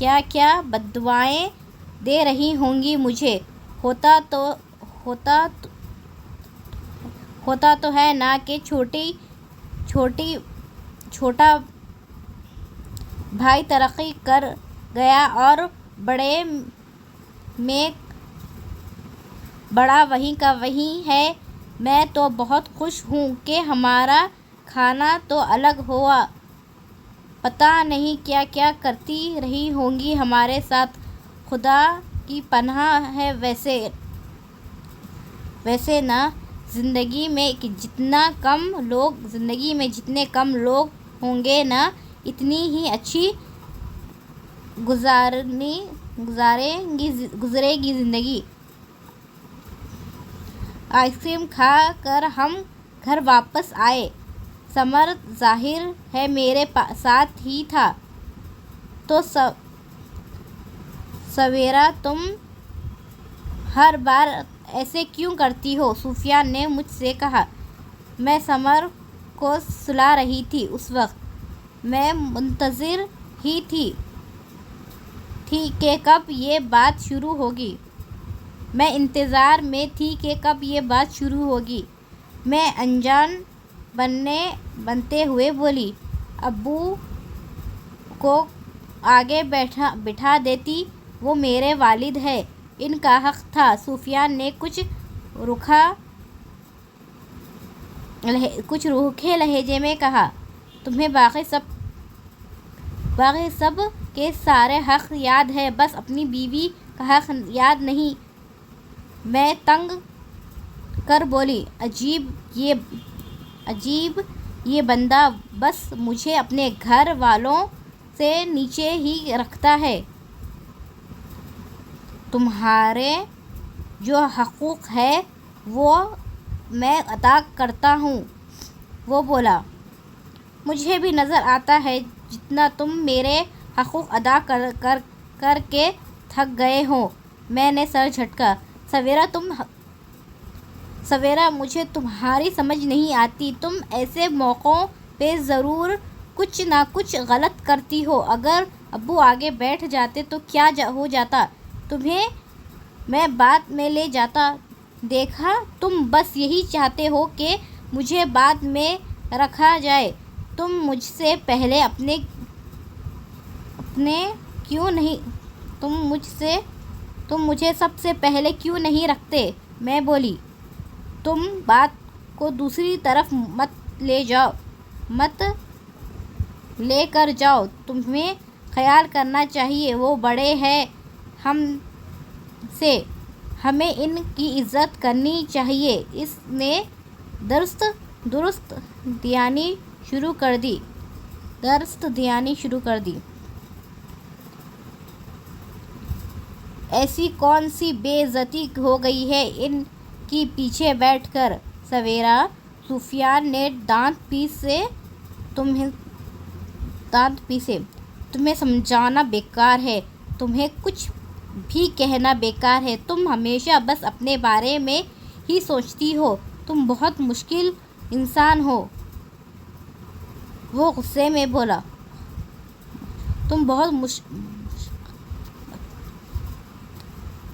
کیا کیا بددعائیں دے رہی ہوں گی مجھے۔ ہوتا تو ہے نا کہ چھوٹا بھائی ترقی کر گیا اور بڑے میں بڑا وہیں کا وہیں ہے۔ میں تو بہت خوش ہوں کہ ہمارا کھانا تو الگ ہوا۔ پتہ نہیں کیا کیا کرتی رہی ہوں گی ہمارے ساتھ، خدا کی پناہ ہے۔ ویسے نا زندگی میں جتنے کم لوگ ہوں گے نا اتنی ہی اچھی گزرے گی زندگی۔ آئس کریم کھا کر ہم گھر واپس آئے۔ ثمر ظاہر ہے میرے ساتھ ہی تھا۔ تو سویرا تم ہر بار ایسے کیوں کرتی ہو؟ سفیان نے مجھ سے کہا۔ میں ثمر کو سلا رہی تھی اس وقت۔ میں منتظر ہی تھی کہ کب یہ بات شروع ہوگی۔ میں انتظار میں تھی کہ کب یہ بات شروع ہوگی۔ میں انجان بنتے ہوئے بولی، ابو کو آگے بٹھا دیتی، وہ میرے والد ہیں، ان کا حق تھا۔ سفیان نے کچھ روکھے لہجے میں کہا، تمہیں باقی سب کے سارے حق یاد ہیں، بس اپنی بیوی کا حق یاد نہیں۔ میں تنگ کر بولی، عجیب یہ بندہ بس مجھے اپنے گھر والوں سے نیچے ہی رکھتا ہے۔ تمہارے جو حقوق ہیں وہ میں ادا کرتا ہوں۔ وہ بولا، مجھے بھی نظر آتا ہے جتنا تم میرے حقوق ادا کر کے تھک گئے ہو۔ میں نے سر جھٹکا۔ سویرا مجھے تمہاری سمجھ نہیں آتی۔ تم ایسے موقعوں پہ ضرور کچھ نہ کچھ غلط کرتی ہو۔ اگر ابو آگے بیٹھ جاتے تو کیا ہو جاتا؟ تمہیں میں بعد میں لے جاتا۔ دیکھا، تم بس یہی چاہتے ہو کہ مجھے بعد میں رکھا جائے۔ تم مجھے سب سے پہلے کیوں نہیں رکھتے؟ میں بولی، تم بات کو دوسری طرف مت لے کر جاؤ۔ تمہیں خیال کرنا چاہیے، وہ بڑے ہیں ہم سے، ہمیں ان کی عزت کرنی چاہیے۔ اس نے درست دینی شروع کر دی۔ ایسی کون سی بے عزتی ہو گئی ہے ان کی پیچھے بیٹھ کر؟ سویرا، سفیان نے دانت پیسے، تمہیں سمجھانا بیکار ہے، تمہیں کچھ بھی کہنا بیکار ہے۔ تم ہمیشہ بس اپنے بارے میں ہی سوچتی ہو، تم بہت مشکل انسان ہو۔ وہ غصے میں بولا،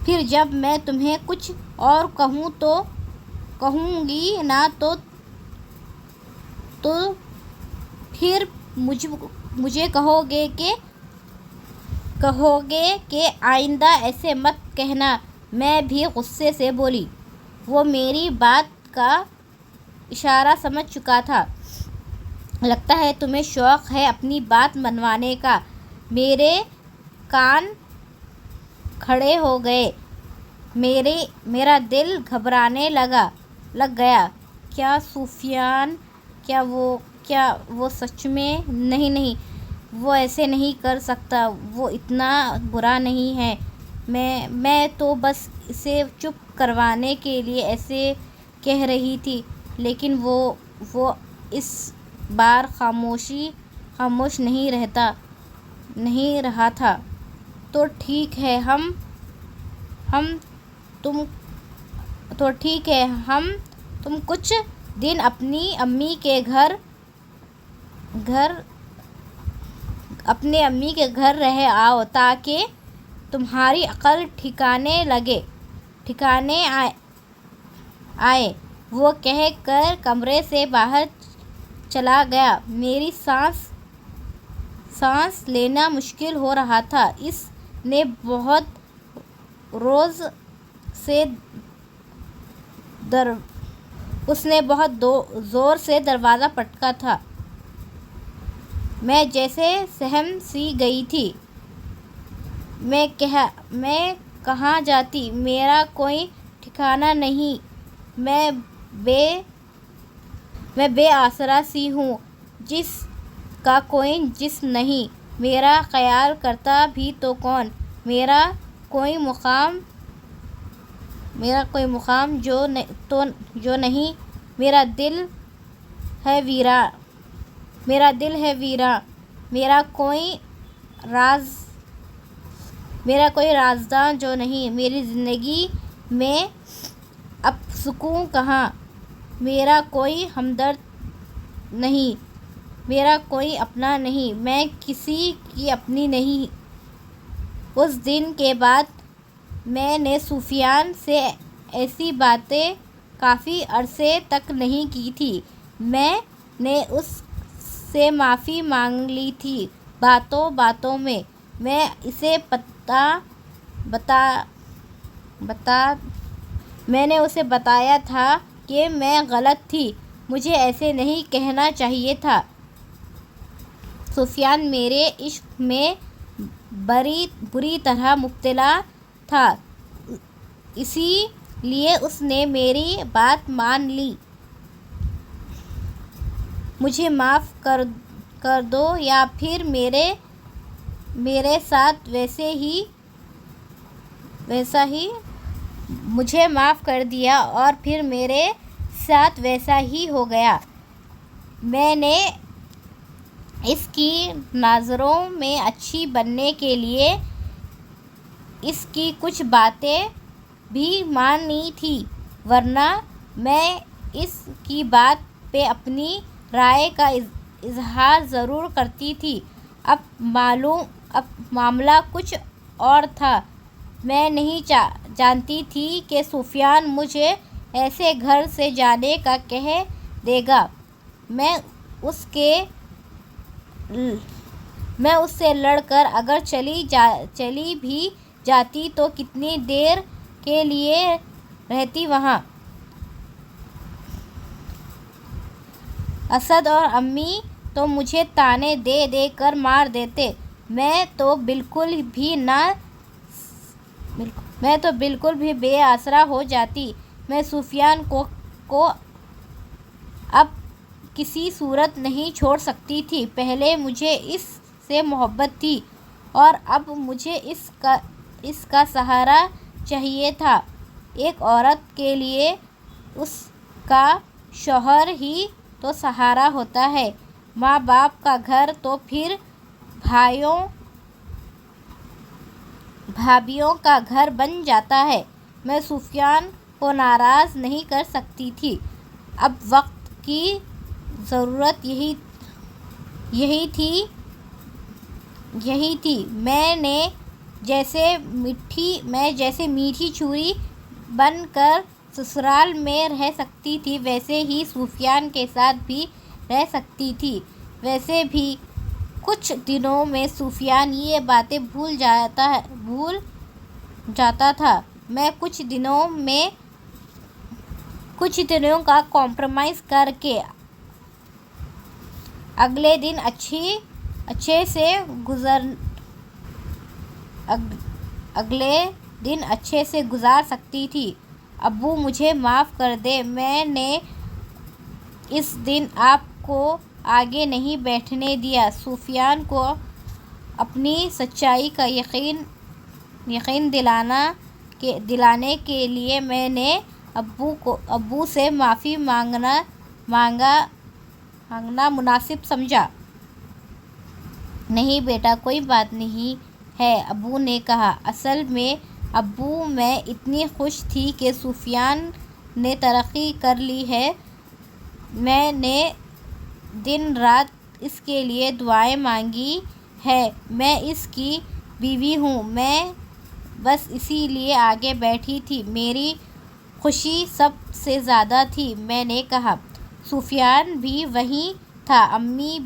پھر جب میں تمہیں کچھ اور کہوں گی نا تو پھر مجھے کہو گے کہ آئندہ ایسے مت کہنا۔ میں بھی غصے سے بولی۔ وہ میری بات کا اشارہ سمجھ چکا تھا۔ لگتا ہے تمہیں شوق ہے اپنی بات منوانے کا۔ میرے کان کھڑے ہو گئے، میرا دل گھبرانے لگ گیا۔ کیا سفیان، کیا وہ سچ میں؟ نہیں، وہ ایسے نہیں کر سکتا، وہ اتنا برا نہیں ہے۔ میں تو بس اسے چپ کروانے کے لیے ایسے کہہ رہی تھی، لیکن وہ اس بار خاموش نہیں رہا تھا۔ تو ٹھیک ہے، تم کچھ دن اپنی امی کے گھر اپنے امی کے گھر رہ آؤ تاکہ تمہاری عقل ٹھکانے آئے۔ وہ کہہ کر کمرے سے باہر چلا گیا۔ میری سانس لینا مشکل ہو رہا تھا۔ اس نے بہت زور سے دروازہ پٹکا تھا۔ میں جیسے سہم سی گئی تھی۔ میں کہاں جاتی؟ میرا کوئی ٹھکانہ نہیں۔ میں بے آسرا سی ہوں جس کا کوئی جسم نہیں۔ میرا خیال کرتا بھی تو کون؟ میرا کوئی مقام جو نہیں۔ میرا دل ہے ویراں۔ میرا کوئی رازداں جو نہیں۔ میری زندگی میں اب سکون کہاں؟ میرا کوئی ہمدرد نہیں۔ میرا کوئی اپنا نہیں۔ میں کسی کی اپنی نہیں۔ اس دن کے بعد میں نے سفیان سے ایسی باتیں کافی عرصے تک نہیں کی تھیں۔ میں نے اس سے معافی مانگ لی تھی باتوں میں۔ میں اسے میں نے اسے بتایا تھا کہ میں غلط تھی، مجھے ایسے نہیں کہنا چاہیے تھا۔ سفیان میرے عشق میں بری طرح مبتلا تھا، اسی لیے اس نے میری بات مان لی۔ مجھے معاف کر دو یا پھر میرے ساتھ ویسا ہی مجھے معاف کر دیا اور پھر میرے ساتھ ویسا ہی ہو گیا۔ میں نے اس کی نظروں میں اچھی بننے کے لیے اس کی کچھ باتیں بھی مانی تھیں، ورنہ میں اس کی بات پہ اپنی رائے کا اظہار ضرور کرتی تھی۔ اب معاملہ کچھ اور تھا۔ میں نہیں جانتی تھی کہ سفیان مجھے ایسے گھر سے جانے کا کہہ دے گا۔ میں اس سے لڑ کر اگر چلی بھی جاتی تو کتنی دیر کے لیے رہتی وہاں۔ اسد اور امی تو مجھے طعنے دے دے کر مار دیتے۔ میں تو بالکل بھی بے آسرا ہو جاتی۔ میں سفیان کو اب کسی صورت نہیں چھوڑ سکتی تھی۔ پہلے مجھے اس سے محبت تھی اور اب مجھے اس کا سہارا چاہیے تھا۔ ایک عورت کے لیے اس کا شوہر ہی تو سہارا ہوتا ہے، ماں باپ کا گھر تو پھر بھابھیوں کا گھر بن جاتا ہے۔ میں سفیان کو ناراض نہیں کر سکتی تھی۔ اب وقت کی ضرورت یہی تھی۔ میں جیسے میٹھی چھری بن کر سسرال میں رہ سکتی تھی، ویسے ہی سفیان کے ساتھ بھی رہ سکتی تھی۔ ویسے بھی کچھ دنوں میں سفیان یہ باتیں بھول جاتا تھا۔ میں کچھ دنوں کا کمپرومائز کر کے اگلے دن اچھے سے گزار سکتی تھی۔ ابو مجھے معاف کر دیں، میں نے اس دن آپ کو آگے نہیں بڑھنے دیا۔ سفیان کو اپنی سچائی کا یقین دلانے کے لیے میں نے ابو سے معافی مانگنا مناسب سمجھا۔ نہیں بیٹا، کوئی بات نہیں ہے، ابو نے کہا۔ اصل میں ابو میں اتنی خوش تھی کہ سفیان نے ترقی کر لی ہے۔ میں نے دن رات اس کے لیے دعائیں مانگی ہے، میں اس کی بیوی ہوں، میں بس اسی لیے آگے بیٹھی تھی، میری خوشی سب سے زیادہ تھی، میں نے کہا۔ سفیان بھی وہیں تھا، امی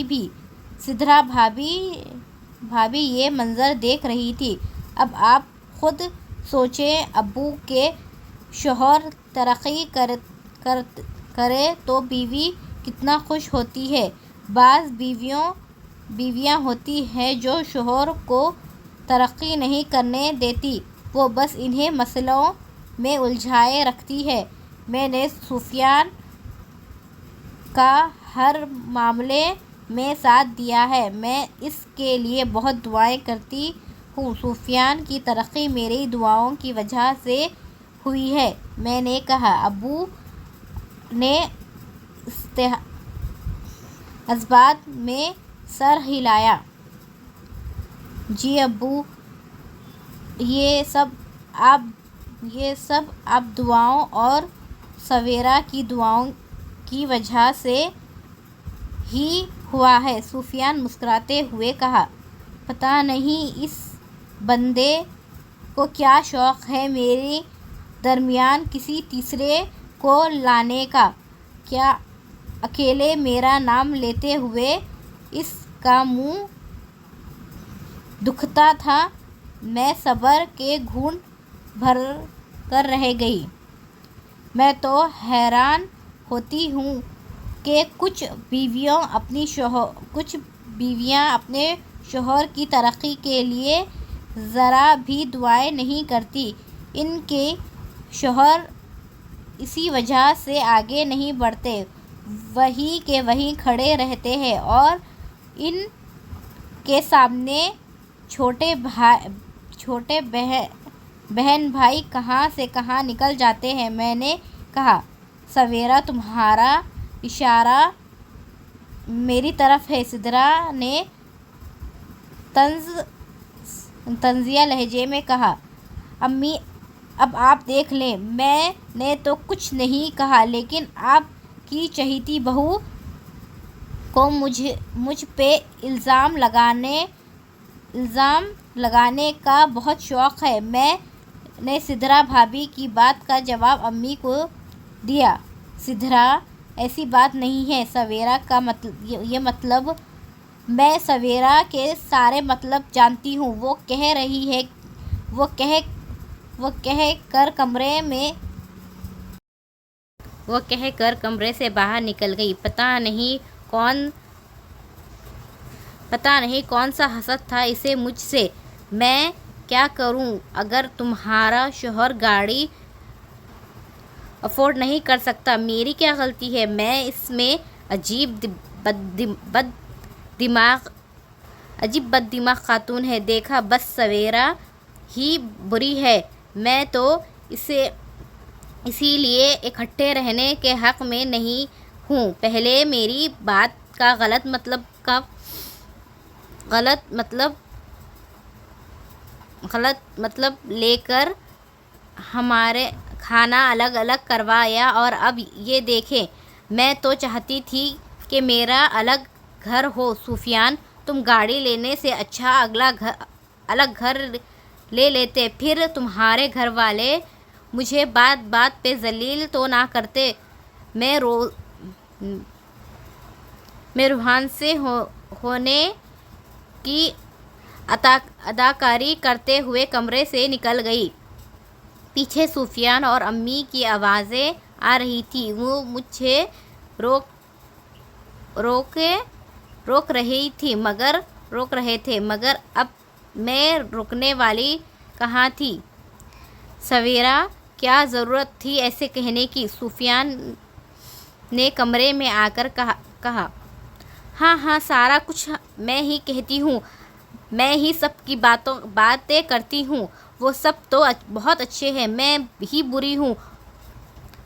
بھی۔ سدھرا بھابھی یہ منظر دیکھ رہی تھی۔ اب آپ خود سوچیں، ابو کے شوہر ترقی کرے تو بیوی کتنا خوش ہوتی ہے۔ بعض بیویاں ہوتی ہیں جو شوہر کو ترقی نہیں کرنے دیتی، وہ بس انہیں مسئلوں میں الجھائے رکھتی ہیں۔ میں نے سفیان کا ہر معاملے میں ساتھ دیا ہے، میں اس کے لیے بہت دعائیں کرتی ہوں، سفیان کی ترقی میری دعاؤں کی وجہ سے ہوئی ہے، میں نے کہا۔ ابو نے اس بات میں سر ہلایا۔ جی ابو، یہ سب آپ دعاؤں اور سویرا کی دعاؤں کی وجہ سے ہی ہوا ہے، سفیان مسکراتے ہوئے کہا۔ پتہ نہیں اس بندے کو کیا شوق ہے میرے درمیان کسی تیسرے کو لانے کا، کیا اکیلے میرا نام لیتے ہوئے اس کا منہ دکھتا تھا۔ میں صبر کے گھونٹ بھر کر رہ گئی۔ میں تو حیران ہوتی ہوں کہ کچھ بیویاں اپنے شوہر کی ترقی کے لیے ذرا بھی دعائیں نہیں کرتی، ان کے شوہر اسی وجہ سے آگے نہیں بڑھتے، وہیں کے وہیں کھڑے رہتے ہیں اور ان کے سامنے چھوٹے بہن بھائی کہاں سے کہاں نکل جاتے ہیں، میں نے کہا۔ سویرا، تمہارا اشارہ میری طرف ہے، سدھرا نے طنزیہ لہجے میں کہا۔ امی، اب آپ دیکھ لیں، میں نے تو کچھ نہیں کہا، لیکن آپ کی چہیتی بہو کو مجھ پہ الزام لگانے کا بہت شوق ہے، میں نے سدھرا بھابھی کی بات کا جواب امی کو دیا۔ سدھرا، ایسی بات نہیں ہے، سویرا کا یہ مطلب، میں سویرا کے سارے مطلب جانتی ہوں، وہ کہہ کر کمرے سے باہر نکل گئی۔ پتہ نہیں کون سا حسد تھا اسے مجھ سے، میں کیا کروں؟ اگر تمہارا شوہر گاڑی افورڈ نہیں کر سکتا، میری کیا غلطی ہے؟ میں اس میں عجیب بد دماغ خاتون ہے، دیکھا، بس سویرا ہی بری ہے، میں تو اسی لیے اکٹھے رہنے کے حق میں نہیں ہوں۔ پہلے میری بات کا غلط مطلب لے کر ہمارے کھانا الگ الگ کروایا، اور اب یہ دیکھیں، میں تو چاہتی تھی کہ میرا الگ گھر ہو۔ سفیان، تم گاڑی لینے سے اچھا الگ گھر لے لیتے، پھر تمہارے گھر والے مجھے بات بات پہ ذلیل تو نہ کرتے۔ میں روحان سے ہونے کی اداکاری کرتے ہوئے کمرے سے نکل گئی۔ پیچھے سفیان اور امی کی آوازیں آ رہی تھیں، وہ مجھے روک رہے تھے، مگر اب میں رکنے والی کہاں تھی؟ سویرا، کیا ضرورت تھی ایسے کہنے کی؟ سفیان نے کمرے میں آ کر کہا۔ ہاں، سارا کچھ میں ہی کہتی ہوں، میں ہی سب کی باتیں کرتی ہوں، وہ سب تو بہت اچھے ہیں، میں ہی بری ہوں،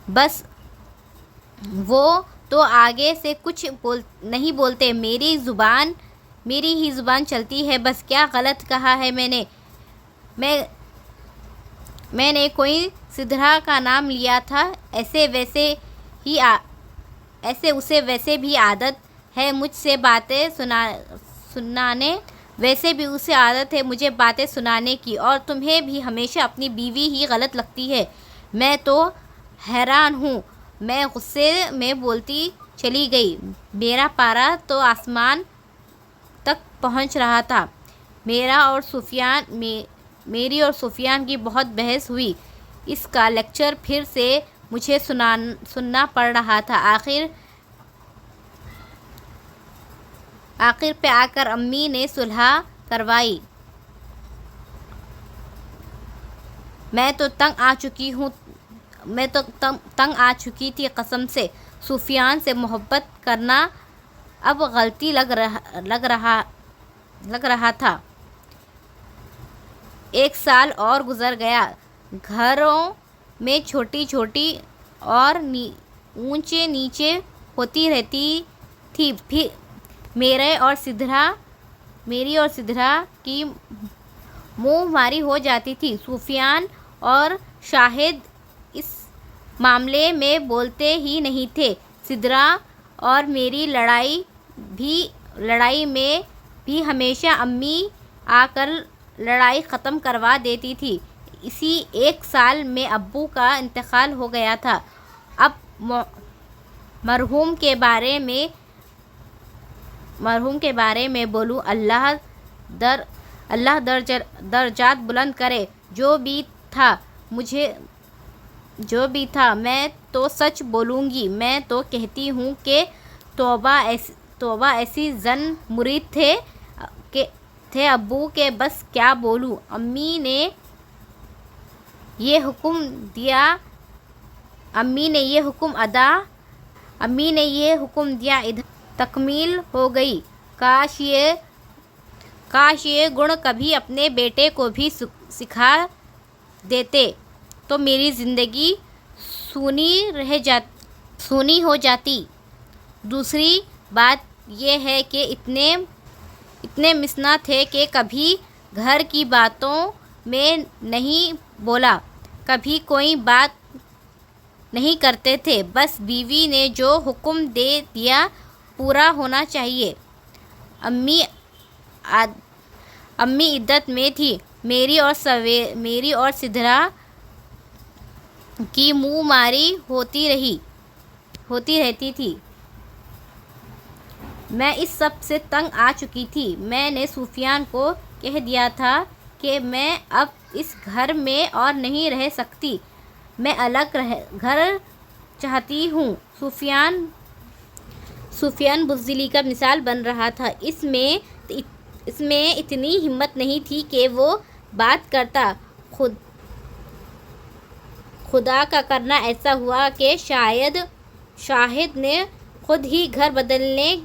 بس وہ تو آگے سے کچھ نہیں بولتے، میری ہی زبان چلتی ہے، بس کیا غلط کہا ہے میں نے کوئی سدھرا کا نام لیا تھا، اسے ویسے بھی عادت ہے مجھ سے باتیں سنانے، ویسے بھی اسے عادت ہے مجھے باتیں سنانے کی، اور تمہیں بھی ہمیشہ اپنی بیوی ہی غلط لگتی ہے۔ میں تو حیران ہوں، میں غصے میں بولتی چلی گئی۔ میرا پارا تو آسمان تک پہنچ رہا تھا۔ میری اور سفیان کی بہت بحث ہوئی۔ اس کا لیکچر پھر سے مجھے سننا پڑ رہا تھا۔ آخر پہ آ کر امی نے صلح کروائی۔ میں تو تنگ آ چکی تھی قسم سے۔ سفیان سے محبت کرنا اب غلطی لگ رہا تھا۔ 1 سال اور گزر گیا۔ گھروں میں چھوٹی چھوٹی اور اونچے نیچے ہوتی رہتی تھی۔ پھر میری اور سدھرا کی منہ ماری ہو جاتی تھی۔ سفیان اور شاہد اس معاملے میں بولتے ہی نہیں تھے۔ سدھرا اور میری لڑائی میں بھی ہمیشہ امی آ کر لڑائی ختم کروا دیتی تھی۔ اسی 1 سال میں ابو کا انتقال ہو گیا تھا۔ اب مرحوم کے بارے میں بولوں، اللہ درجات بلند کرے۔ جو بھی تھا میں تو سچ بولوں گی۔ میں تو کہتی ہوں کہ توبہ ایسی زن مرید تھے ابو کے، بس کیا بولوں۔ امی نے یہ حکم دیا ادھر تکمیل ہو گئی۔ کاش یہ گن کبھی اپنے بیٹے کو بھی سکھا دیتے تو میری زندگی سونی ہو جاتی۔ دوسری بات یہ ہے کہ اتنے مسنا تھے کہ کبھی گھر کی باتوں میں نہیں بولا، کبھی کوئی بات نہیں کرتے تھے۔ بس بیوی نے جو حکم دے دیا پورا ہونا چاہیے۔ امی عدت میں تھی۔ میری اور سدھرا کی منہ ماری ہوتی رہتی تھی۔ میں اس سب سے تنگ آ چکی تھی۔ میں نے سفیان کو کہہ دیا تھا کہ میں اب اس گھر میں اور نہیں رہ سکتی، میں الگ گھر چاہتی ہوں۔ سفیان بزدلی کا مثال بن رہا تھا۔ اس میں اتنی ہمت نہیں تھی کہ وہ بات کرتا۔ خدا کا کرنا ایسا ہوا کہ شاہد نے خود ہی گھر بدلنے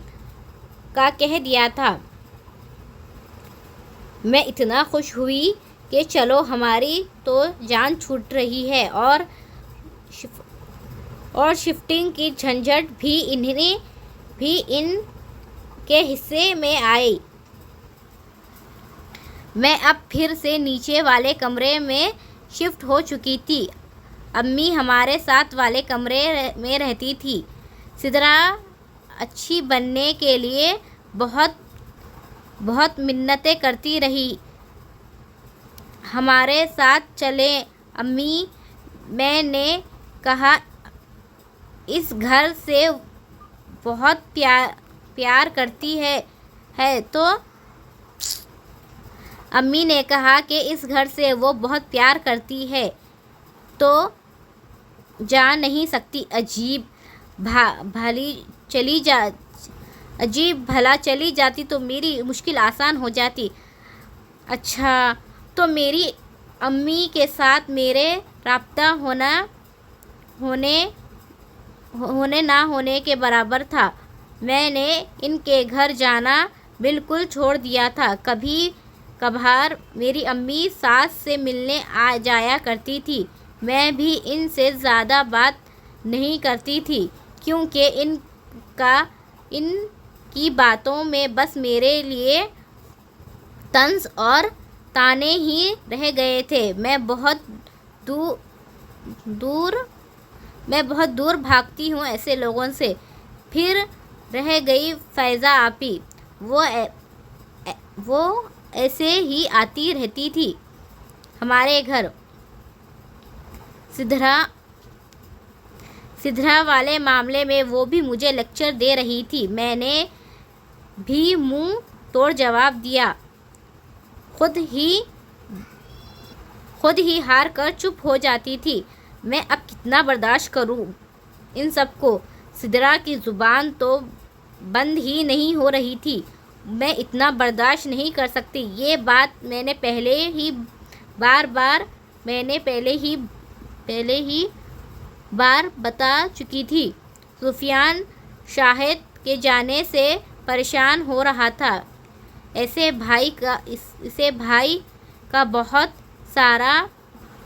کا کہہ دیا تھا۔ میں اتنا خوش ہوئی کہ چلو ہماری تو جان چھوٹ رہی ہے، اور شفٹنگ کی جھنجھٹ بھی ان کے حصے میں آئی۔ میں اب پھر سے نیچے والے کمرے میں شفٹ ہو چکی تھی۔ امی ہمارے ساتھ والے کمرے میں رہتی تھی۔ سدھرا اچھی بننے کے لیے بہت منتیں کرتی رہی، ہمارے ساتھ چلیں امی۔ میں نے کہا اس گھر سے بہت پیار کرتی ہے تو امی نے کہا کہ اس گھر سے وہ بہت پیار کرتی ہے تو جا نہیں سکتی۔ عجیب بھلا چلی جاتی تو میری مشکل آسان ہو جاتی۔ اچھا تو میری امی کے ساتھ میرے رابطہ ہونے نہ ہونے کے برابر تھا۔ میں نے ان کے گھر جانا بالکل چھوڑ دیا تھا۔ کبھی کبھار میری امی ساس سے ملنے آ جایا کرتی تھی۔ میں بھی ان سے زیادہ بات نہیں کرتی تھی، کیونکہ ان کی باتوں میں بس میرے لیے طنز اور طعنے ہی رہ گئے تھے۔ میں بہت دور بھاگتی ہوں ایسے لوگوں سے۔ پھر رہ گئی فائزہ آپی، وہ ایسے ہی آتی رہتی تھی ہمارے گھر۔ سدھرا والے معاملے میں وہ بھی مجھے لیکچر دے رہی تھی۔ میں نے بھی منہ توڑ جواب دیا، خود ہی ہار کر چپ ہو جاتی تھی۔ میں اب کتنا برداشت کروں ان سب کو؟ سدھرا کی زبان تو بند ہی نہیں ہو رہی تھی۔ میں اتنا برداشت نہیں کر سکتی۔ یہ بات میں نے پہلے ہی بار بتا چکی تھی۔ سفیان شاہد کے جانے سے پریشان ہو رہا تھا۔ اسے بھائی کا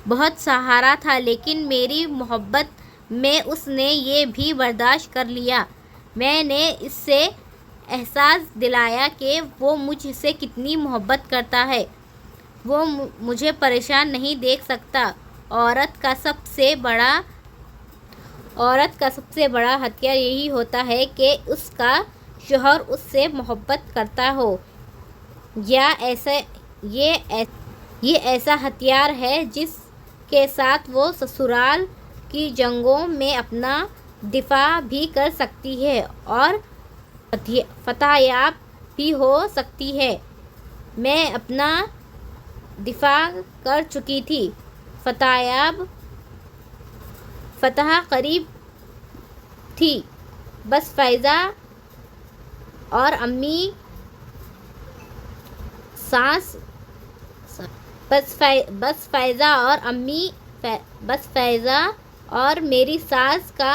بہت سہارا تھا، لیکن میری محبت میں اس نے یہ بھی برداشت کر لیا۔ میں نے اس سے احساس دلایا کہ وہ مجھ سے کتنی محبت کرتا ہے۔ وہ مجھے پریشان نہیں دیکھ سکتا۔ عورت کا سب سے بڑا ہتھیار یہی ہوتا ہے کہ اس کا شوہر اس سے محبت کرتا ہو۔ یہ ایسا ہتھیار ہے جس کے ساتھ وہ سسرال کی جنگوں میں اپنا دفاع بھی کر سکتی ہے اور فتح یاب بھی ہو سکتی ہے۔ میں اپنا دفاع کر چکی تھی۔ فتح قریب تھی۔ بس فائزہ اور میری ساس کا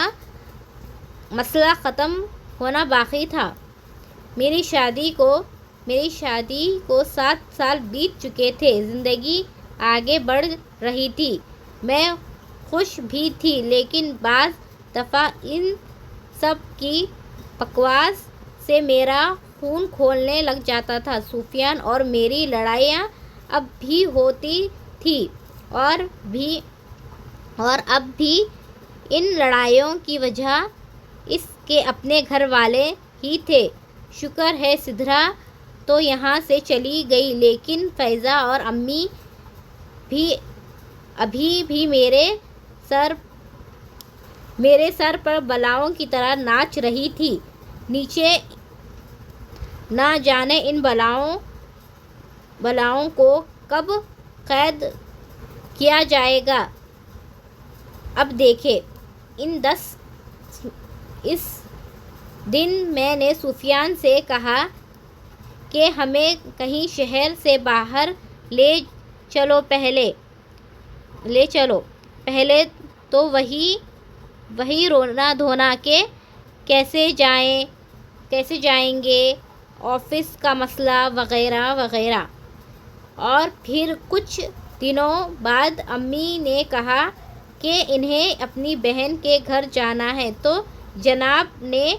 مسئلہ ختم ہونا باقی تھا۔ میری شادی کو 7 سال بیت چکے تھے۔ زندگی آگے بڑھ رہی تھی۔ میں خوش بھی تھی، لیکن بعض دفعہ ان سب کی بکواس سے میرا خون کھولنے لگ جاتا تھا۔ سفیان اور میری لڑائیاں اب بھی ہوتی تھیں اور اب بھی ان لڑائیوں کی وجہ اس کے اپنے گھر والے ہی تھے۔ شکر ہے سدھرا تو یہاں سے چلی گئی، لیکن فائزہ اور امی ابھی بھی میرے سر پر بلاؤں کی طرح ناچ رہی تھی۔ نیچے نہ جانے ان بلاؤں کو کب قید کیا جائے گا۔ اب دیکھیں۔ اس دن میں نے سفیان سے کہا کہ ہمیں کہیں شہر سے باہر لے چلو۔ پہلے تو وہی رونا دھونا کہ کیسے جائیں گے، آفس کا مسئلہ وغیرہ وغیرہ۔ اور پھر کچھ دنوں بعد امی نے کہا کہ انہیں اپنی بہن کے گھر جانا ہے، تو جناب نے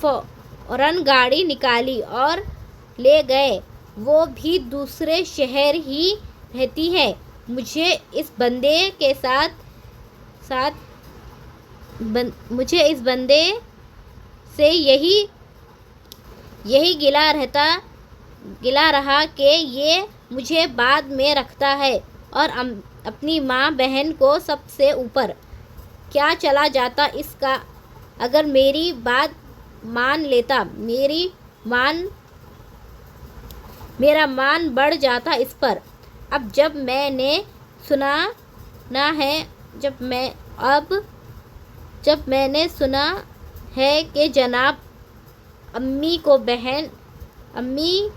فوراً گاڑی نکالی اور لے گئے۔ وہ بھی دوسرے شہر ہی رہتی ہے۔ مجھے اس بندے سے یہی گلہ رہا کہ یہ مجھے بعد میں رکھتا ہے اور اپنی ماں بہن کو سب سے اوپر۔ کیا چلا جاتا اس کا اگر میری بات مان لیتا، میرا مان بڑھ جاتا اس پر۔ اب جب میں نے سنا ہے کہ جناب امی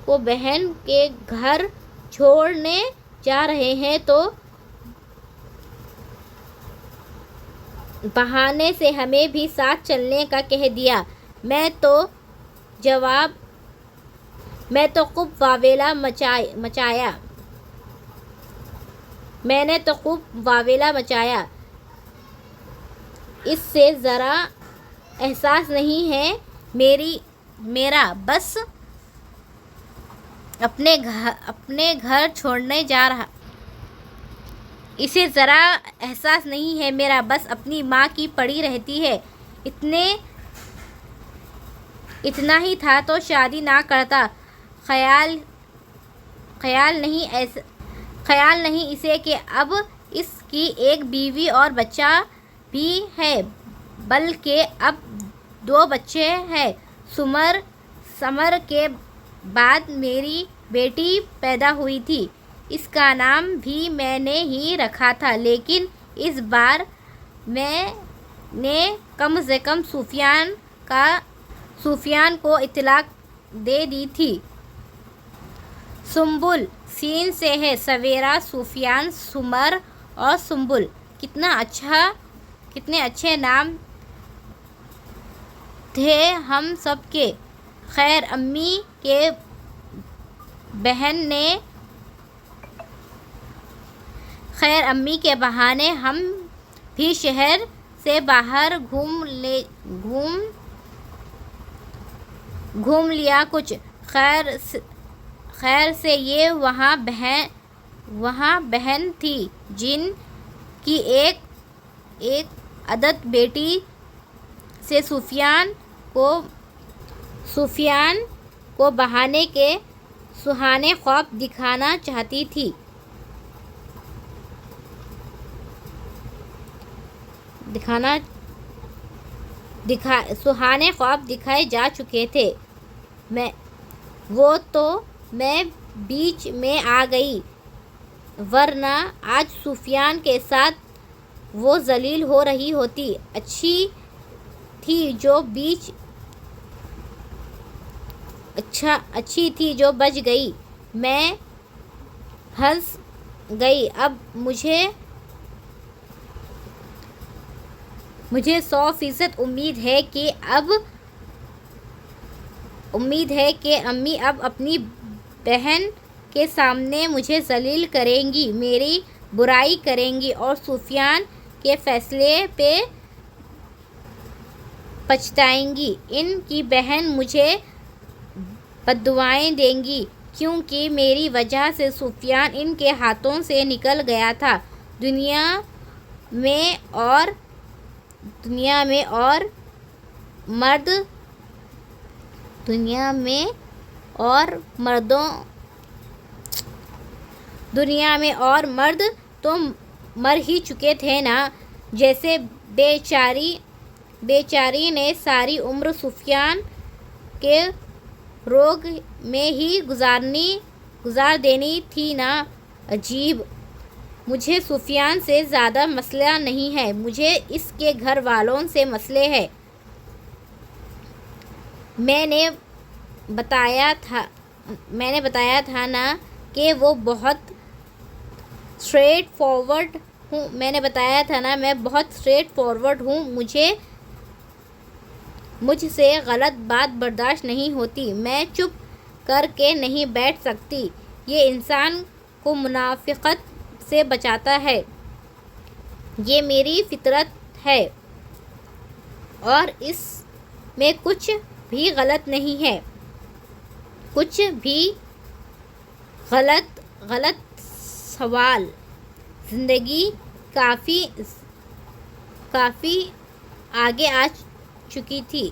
کو بہن کے گھر چھوڑنے جا رہے ہیں، تو بہانے سے ہمیں بھی ساتھ چلنے کا کہہ دیا۔ میں تو خوب واویلا مچایا۔ اس سے ذرا احساس نہیں ہے میرا بس اپنے گھر چھوڑنے جا رہا۔ اسے ذرا احساس نہیں ہے میرا بس اپنی ماں کی پڑی رہتی ہے۔ اتنا ہی تھا تو شادی نہ کرتا۔ خیال نہیں اسے کہ اب اس کی ایک بیوی اور بچہ بھی ہے، بلکہ اب 2 بچے ہیں۔ سمر کے بعد میری بیٹی پیدا ہوئی تھی۔ اس کا نام بھی میں نے ہی رکھا تھا، لیکن اس بار میں نے کم از کم سفیان کو اطلاع دے دی تھی۔ سنبل سین سے ہے، سویرا، سفیان، سمر اور سنبل۔ کتنے اچھے نام تھے ہم سب کے۔ خیر امی کے بہانے ہم بھی شہر سے باہر گھوم لیا کچھ۔ خیر سے یہ وہاں بہن تھی جن کی ایک عدد بیٹی سے سفیان کو بہانے کے سہانے خواب دکھانا چاہتی تھی۔ سہانے خواب دکھائے جا چکے تھے، وہ تو میں بیچ میں آ گئی، ورنہ آج سفیان کے ساتھ وہ ذلیل ہو رہی ہوتی۔ اچھی تھی جو بچ گئی۔ میں ہنس گئی۔ اب مجھے 100% امید ہے کہ امی اب اپنی بہن کے سامنے مجھے ذلیل کریں گی، میری برائی کریں گی اور سفیان کے فیصلے پہ پچھتائیں گی۔ ان کی بہن مجھے بددعائیں دے گی، کیونکہ میری وجہ سے سفیان ان کے ہاتھوں سے نکل گیا تھا۔ دنیا میں اور مرد تو مر ہی چکے تھے نا۔ جیسے بیچاری نے ساری عمر سفیان کے روگ میں ہی گزار دینی تھی نا۔ عجیب، مجھے سفیان سے زیادہ مسئلہ نہیں ہے، مجھے اس کے گھر والوں سے مسئلے ہیں۔ میں نے بتایا تھا نا کہ وہ بہت اسٹریٹ فارورڈ ہوں، مجھ سے غلط بات برداشت نہیں ہوتی، میں چپ کر کے نہیں بیٹھ سکتی۔ یہ انسان کو منافقت سے بچاتا ہے، یہ میری فطرت ہے اور اس میں کچھ بھی غلط نہیں ہے۔ کچھ بھی غلط سوال۔ زندگی کافی آگے آ چکی تھی،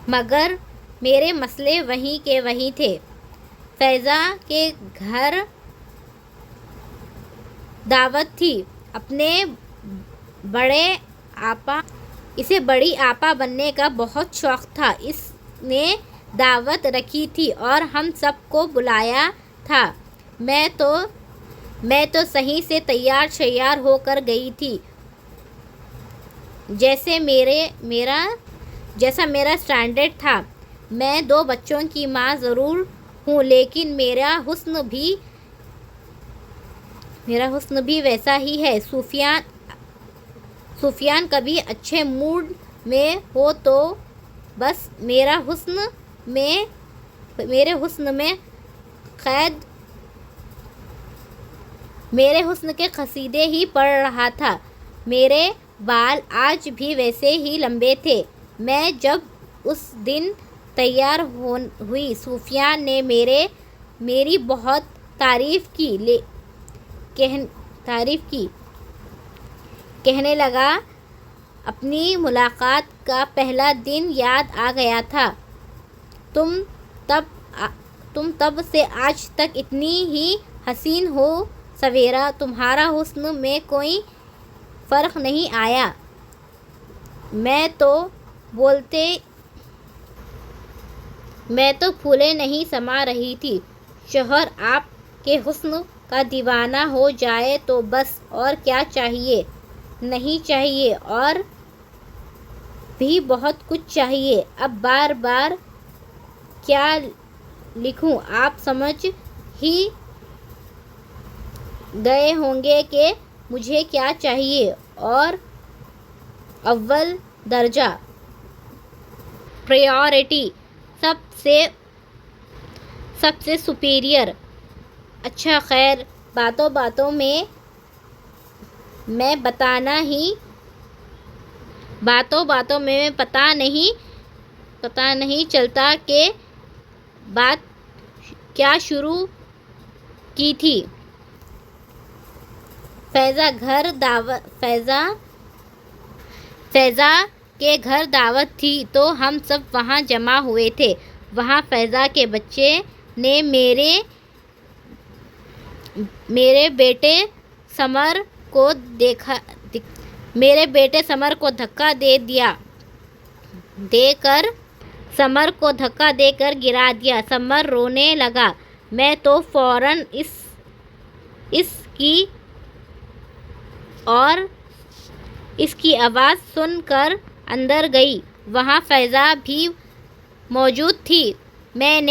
مگر میرے مسئلے وہیں کے وہیں تھے۔ فیضا کے گھر دعوت تھی، اسے بڑی آپا بننے کا بہت شوق تھا، اس نے دعوت رکھی تھی اور ہم سب کو بلایا تھا۔ میں تو صحیح سے تیار شیار ہو کر گئی تھی، جیسا میرا اسٹینڈرڈ تھا۔ میں 2 بچوں کی ماں ضرور ہوں، لیکن میرا حسن بھی ویسا ہی ہے۔ سفیان کبھی اچھے موڈ میں ہو تو بس میرے حسن کے قصیدے ہی پڑھ رہا تھا۔ میرے بال آج بھی ویسے ہی لمبے تھے۔ میں جب اس دن تیار ہوئی، سفیان نے میری بہت تعریف کی، کہنے لگا اپنی ملاقات کا پہلا دن یاد آ گیا تھا، تم تم تب سے آج تک اتنی ہی حسین ہو سویرا، تمہارا حسن میں کوئی فرق نہیں آیا۔ میں تو پھولے نہیں سما رہی تھی۔ شوہر آپ کے حسن کا دیوانہ ہو جائے تو بس، اور کیا چاہیے؟ نہیں چاہیے، اور بھی بہت کچھ چاہیے۔ اب بار بار کیا لکھوں؟ آپ سمجھ ہی گئے ہوں گے کہ مجھے کیا چاہیے، اور اول درجہ پریورٹی، سب سے سپیریئر۔ اچھا خیر، باتوں باتوں میں پتہ نہیں چلتا کہ بات کیا شروع کی تھی۔ فیضا کے گھر دعوت تھی تو ہم سب وہاں جمع ہوئے تھے۔ وہاں فیضا کے بچے نے میرے بیٹے سمر کو دھکا دے کر گرا دیا۔ سمر رونے لگا۔ میں تو فوراً اس کی آواز سن کر اندر گئی۔ وہاں فیضا بھی موجود تھی۔ میں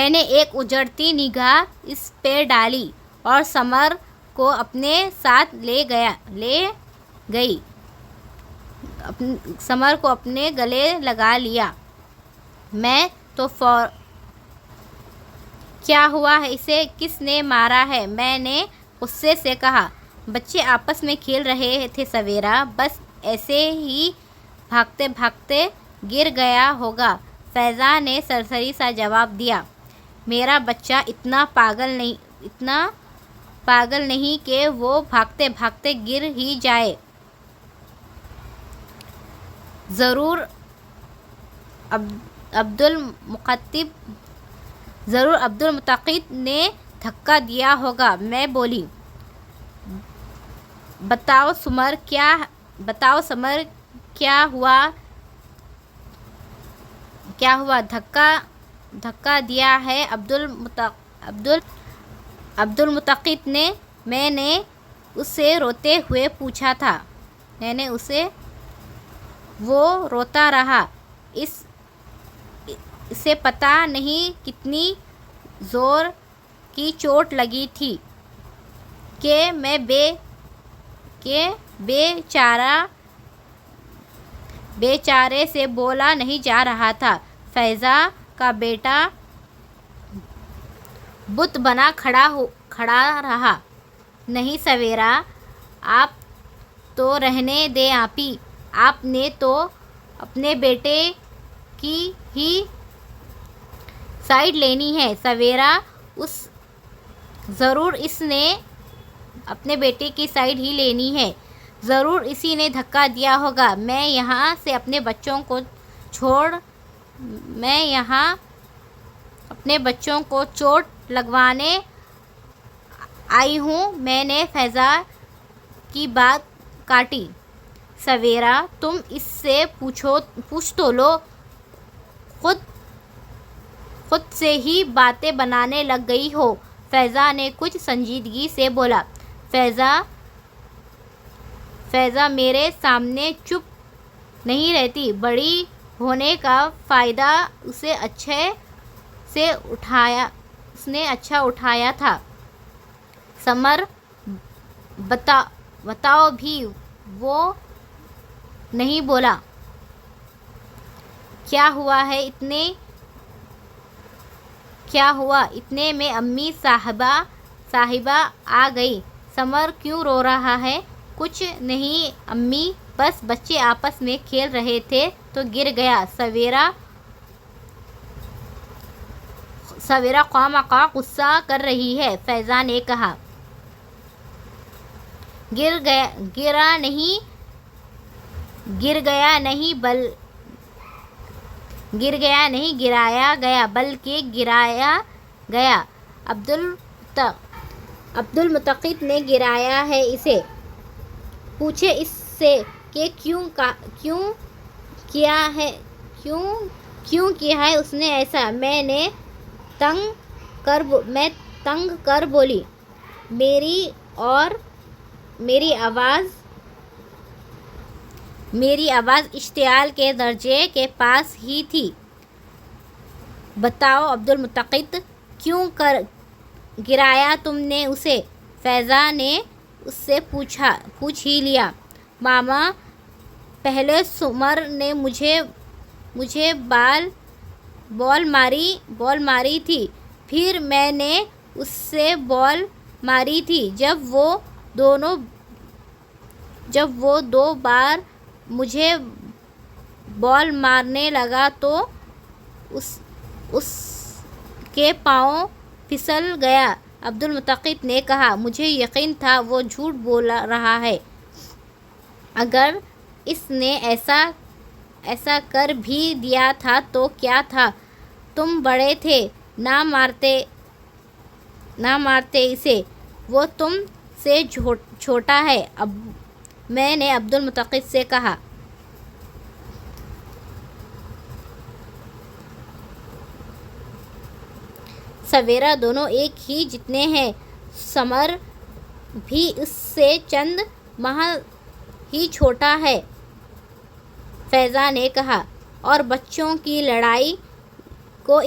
نے ایک اجڑتی نگاہ اس پہ ڈالی اور سمر کو اپنے ساتھ لے گئی۔ سمر کو اپنے گلے لگا لیا۔ میں تو کیا ہوا ہے؟ اسے کس نے مارا ہے؟ میں نے غصے سے کہا۔ بچے آپس میں کھیل رہے تھے سویرا، بس ایسے ہی بھاگتے بھاگتے گر گیا ہوگا، فیضا نے سرسری سا جواب دیا۔ میرا بچہ اتنا پاگل نہیں کہ وہ بھاگتے بھاگتے گر ہی جائے۔ ضرور عبدالمقیت نے دھکا دیا ہوگا، میں بولی۔ بتاؤ سمر کیا ہوا؟ دھکا دیا ہے عبدالمقیت نے، میں نے اس سے روتے ہوئے پوچھا تھا۔ وہ روتا رہا۔ اسے پتہ نہیں کتنی زور کی چوٹ لگی تھی کہ بے چارے سے بولا نہیں جا رہا تھا۔ فیضا کا بیٹا بت بنا کھڑا رہا۔ نہیں سویرا، آپ تو رہنے دیں آپی، آپ نے تو اپنے بیٹے کی ہی سائیڈ لینی ہے۔ سویرا، ضرور اس نے اپنے بیٹے کی سائیڈ ہی لینی ہے، ضرور اسی نے دھکا دیا ہوگا۔ میں یہاں اپنے بچوں کو چوٹ لگوانے آئی ہوں۔ میں نے فیضا کی بات کاٹی۔ سویرا، تم اس سے پوچھ تو لو، خود سے ہی باتیں بنانے لگ گئی ہو۔ فیضا نے کچھ سنجیدگی سے بولا۔ فیضا میرے سامنے چپ نہیں رہتی، بڑی ہونے کا فائدہ اس نے اچھا اٹھایا تھا۔ سمر، بتاؤ بھی، وہ نہیں بولا۔ کیا ہوا؟ اتنے میں امی صاحبہ آ گئی۔ سمر کیوں رو رہا ہے؟ کچھ نہیں امی، بس بچے آپس میں کھیل رہے تھے تو گر گیا۔ سویرا خواہ غصہ کر رہی ہے، فیضا نے کہا۔ گر گیا نہیں گر گیا نہیں، گرایا گیا، بلکہ گرایا گیا۔ عبد المطلب نے گرایا ہے اسے۔ پوچھے اس سے کہ کیوں کیا ہے اس نے ایسا؟ میں تنگ کر بولی، میری آواز اشتعال کے درجے کے پاس ہی تھی۔ بتاؤ عبد المطلب، کیوں گرایا تم نے اسے؟ فیضا نے اس سے پوچھ ہی لیا۔ ماما، پہلے سمر نے مجھے بال ماری تھی، پھر میں نے اس سے بال ماری تھی۔ جب وہ دو بار مجھے بال مارنے لگا تو اس کے پاؤں پھسل گیا۔ عبد المطلب نے کہا، مجھے یقین تھا وہ جھوٹ بول رہا ہے۔ اگر اس نے ایسا کر بھی دیا تھا تو کیا تھا؟ تم بڑے تھے، نہ مارتے اسے، وہ تم سے چھوٹا ہے، میں نے عبد المطلب سے کہا۔ سویرا دونوں ایک ہی جتنے ہیں، سمر بھی اس سے چند ماہ ہی چھوٹا ہے، فیضا نے کہا۔ اور بچوں کی لڑائی کو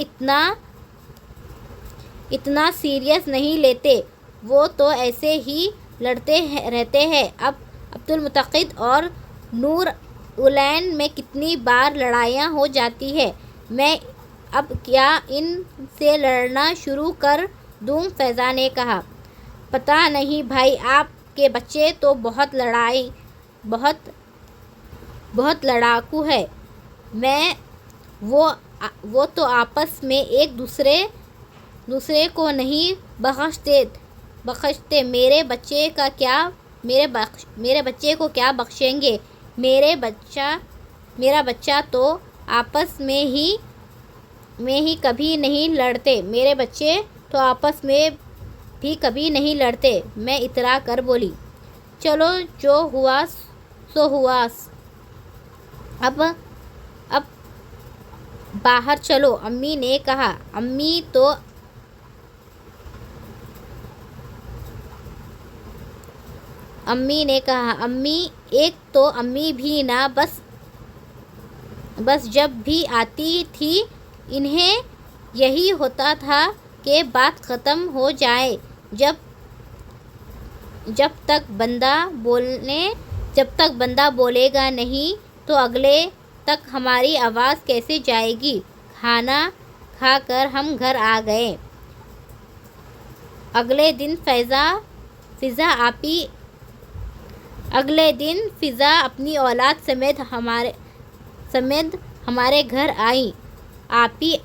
اتنا سیریس نہیں لیتے، وہ تو ایسے ہی لڑتے رہتے ہیں۔ اب عبد المطلب اور نور العین میں کتنی بار لڑائیاں ہو جاتی ہیں، میں اب کیا ان سے لڑنا شروع کر دوں؟ فیضا نے کہا۔ پتہ نہیں بھائی، آپ کے بچے تو بہت لڑاکو ہیں، وہ تو آپس میں ایک دوسرے کو نہیں بخشتے، میرے بچے کو کیا بخشیں گے؟ میرا بچہ تو آپس میں ہی کبھی نہیں لڑتے، میرے بچے تو آپس میں بھی کبھی نہیں لڑتے، میں اترا کر بولی۔ چلو، جو ہوا سو ہوا، اب باہر چلو، امی نے کہا۔ امی ایک تو امی بھی نہ، بس جب بھی آتی تھی انہیں یہی ہوتا تھا کہ بات ختم ہو جائے، جب تک بندہ بولے گا نہیں تو اگلے تک ہماری آواز کیسے جائے گی؟ کھانا کھا کر ہم گھر آ گئے۔ اگلے دن فضا اپنی اولاد سمیت ہمارے گھر آئی۔ آپی،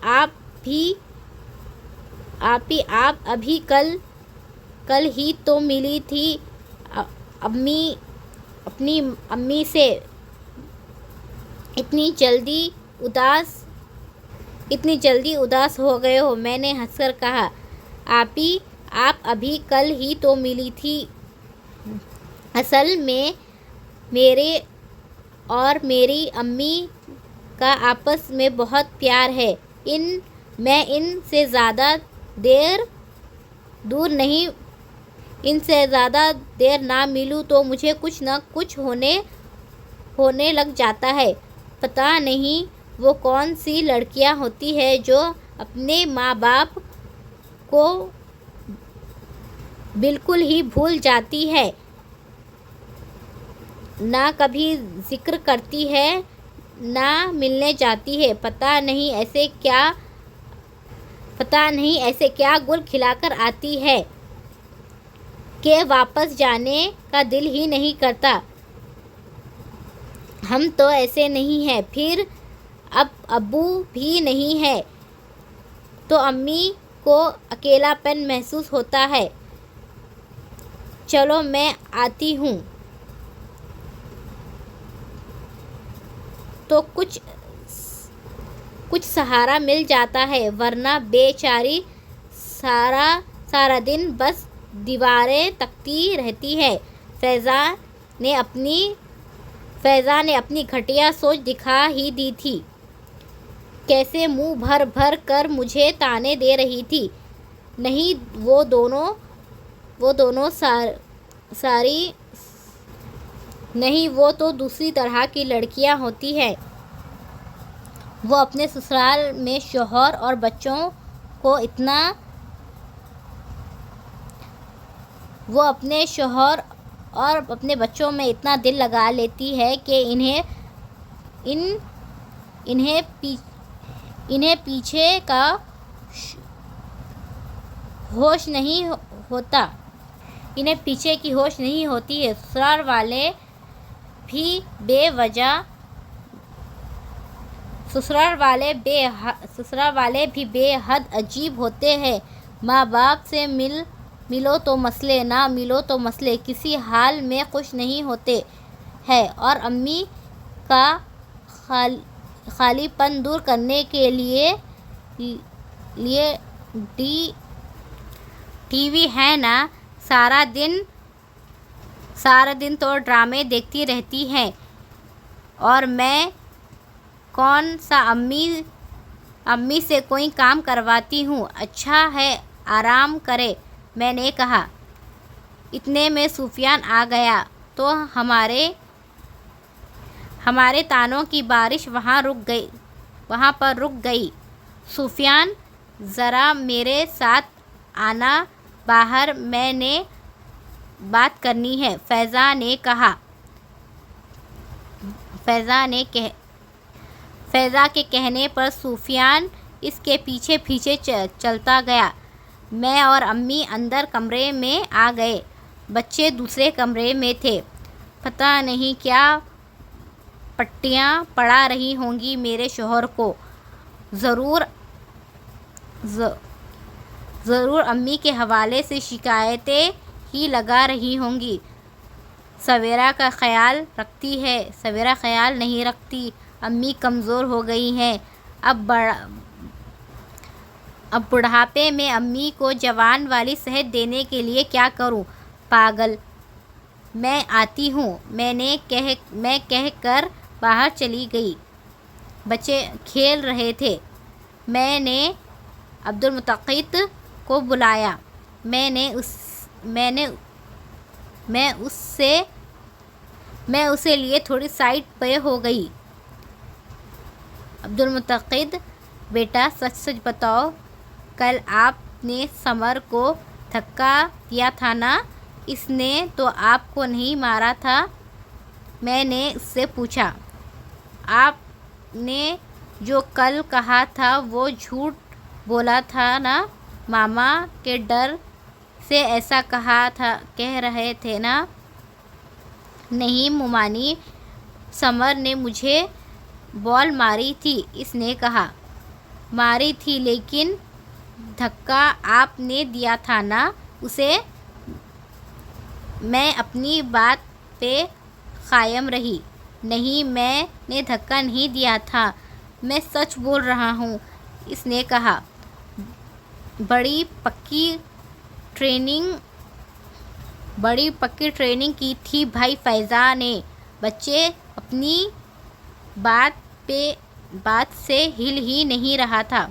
آپ ابھی کل ہی تو ملی تھی اپنی امی سے، اتنی جلدی اداس ہو گئے ہو؟ میں نے ہنس کر کہا۔ آپی، آپ ابھی کل ہی تو ملی تھی، اصل میں میرے اور میری امی کا آپس میں بہت پیار ہے، میں ان سے زیادہ دیر نہ ملوں تو مجھے کچھ نہ کچھ ہونے لگ جاتا ہے۔ پتہ نہیں وہ کون سی لڑکیاں ہوتی ہیں جو اپنے ماں باپ کو بالکل ہی بھول جاتی ہیں، نہ کبھی ذکر کرتی ہیں، نہ ملنے جاتی ہیں، پتہ نہیں ایسے کیا گل کھلا کر آتی ہیں کہ واپس جانے کا دل ہی نہیں کرتا۔ ہم تو ایسے نہیں ہیں، پھر اب ابو بھی نہیں ہیں تو امی کو اکیلا پن محسوس ہوتا ہے۔ چلو میں آتی ہوں۔ تو کچھ کچھ سہارا مل جاتا ہے، ورنہ بیچاری سارا دن بس دیواریں تکتی رہتی ہے۔ فیضا نے اپنی گھٹیا سوچ دکھا ہی دی تھی۔ کیسے منہ بھر بھر کر مجھے طعنے دے رہی تھی۔ نہیں وہ تو دوسری طرح کی لڑکیاں ہوتی ہیں۔ وہ اپنے سسرال میں شوہر اور بچوں کو اتنا دل لگا لیتی ہے کہ انہیں پیچھے کا ہوش نہیں ہوتا۔ انہیں پیچھے کی ہوش نہیں ہوتی ہے۔ سسرال والے بھی بے حد عجیب ہوتے ہیں۔ ماں باپ سے ملو تو مسئلے، نہ ملو تو مسئلے، کسی حال میں خوش نہیں ہوتے ہیں۔ اور امی کا خالی پن دور کرنے کے لیے ٹی وی ہے نا، سارا دن تو ڈرامے دیکھتی رہتی ہیں، اور میں کون سا امی سے کوئی کام کرواتی ہوں۔ اچھا ہے آرام کرے، میں نے کہا۔ اتنے میں سفیان آ گیا تو ہمارے طعنوں کی بارش وہاں پر رک گئی۔ سفیان، ذرا میرے ساتھ آنا باہر، میں نے بات کرنی ہے، فیضا کے کہنے پر سفیان اس کے پیچھے پیچھے چلتا گیا۔ میں اور امی اندر کمرے میں آ گئے، بچے دوسرے کمرے میں تھے۔ پتہ نہیں کیا پٹیاں پڑھا رہی ہوں گی میرے شوہر کو، ضرور امی کے حوالے سے شکایتیں ہی لگا رہی ہوں گی۔ سویرا کا خیال رکھتی ہے؟ سویرا خیال نہیں رکھتی، امی کمزور ہو گئی ہیں۔ اب بڑھاپے میں امی کو جوان والی صحت دینے کے لیے کیا کروں؟ پاگل، میں آتی ہوں، میں کہہ کر باہر چلی گئی۔ بچے کھیل رہے تھے۔ میں نے عبدالمقیت کو بلایا۔ میں اسے لیے تھوڑی سائڈ پہ ہو گئی۔ عبدالمقیت، بیٹا سچ بتاؤ، کل آپ نے سمر کو دھکا دیا تھا نا؟ اس نے تو آپ کو نہیں مارا تھا؟ میں نے اس سے پوچھا۔ آپ نے جو کل کہا تھا وہ جھوٹ بولا تھا نا؟ ماما کے ڈر سے ایسا کہہ رہے تھے نا؟ نہیں مومانی، سمر نے مجھے بال ماری تھی، اس نے کہا۔ ماری تھی، لیکن دھکا آپ نے دیا تھا نا اسے؟ میں اپنی بات پہ قائم رہی۔ نہیں، میں نے دھکا نہیں دیا تھا، میں سچ بول رہا ہوں، اس نے کہا۔ بڑی پکی ٹریننگ کی تھی بھائی فیضا نے۔ بچے اپنی بات سے ہل ہی نہیں رہا تھا۔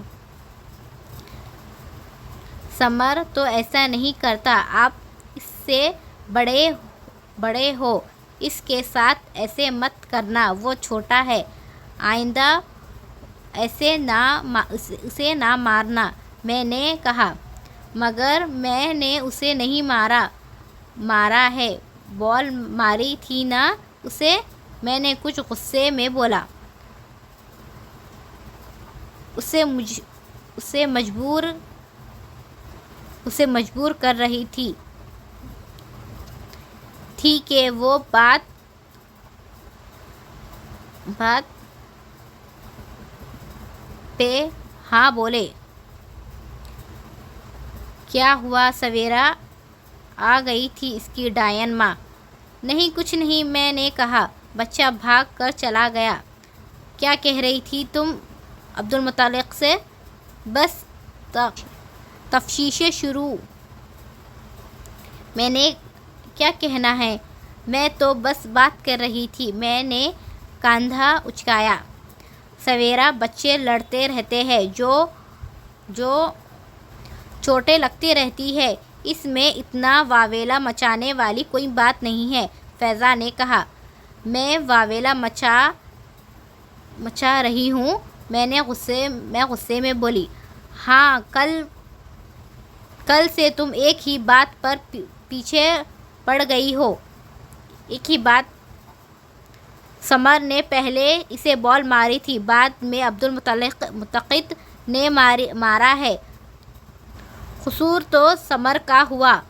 سمر تو ایسا نہیں کرتا، آپ اس سے بڑے ہو، اس کے ساتھ ایسے مت کرنا، وہ چھوٹا ہے، آئندہ اسے نہ مارنا، میں نے کہا۔ مگر میں نے اسے نہیں مارا ہے، بال ماری تھی نا اسے، میں نے کچھ غصے میں بولا۔ اسے مجبور کر رہی تھی کہ وہ بات پہ ہاں بولے۔ کیا ہوا؟ سویرا آ گئی تھی اس کی ڈائن ماں۔ نہیں کچھ نہیں، میں نے کہا۔ بچہ بھاگ کر چلا گیا۔ کیا کہہ رہی تھی تم؟ عبد المطلق سے بس تفتیشیں شروع. میں نے کیا کہنا ہے، میں تو بس بات کر رہی تھی. میں نے کاندھا اچکایا. سویرا بچے لڑتے رہتے ہیں، جو چوٹیں لگتی رہتی ہے، اس میں اتنا واویلا مچانے والی کوئی بات نہیں ہے. فیضا نے کہا. میں واویلا مچا رہی ہوں؟ میں غصے میں بولی. ہاں، کل سے تم ایک ہی بات پر پیچھے پڑ گئی ہو. ایک ہی بات. سمر نے پہلے اسے بال ماری تھی، بعد میں عبد المطلق نے مارا ہے. قصور تو سمر کا ہوا.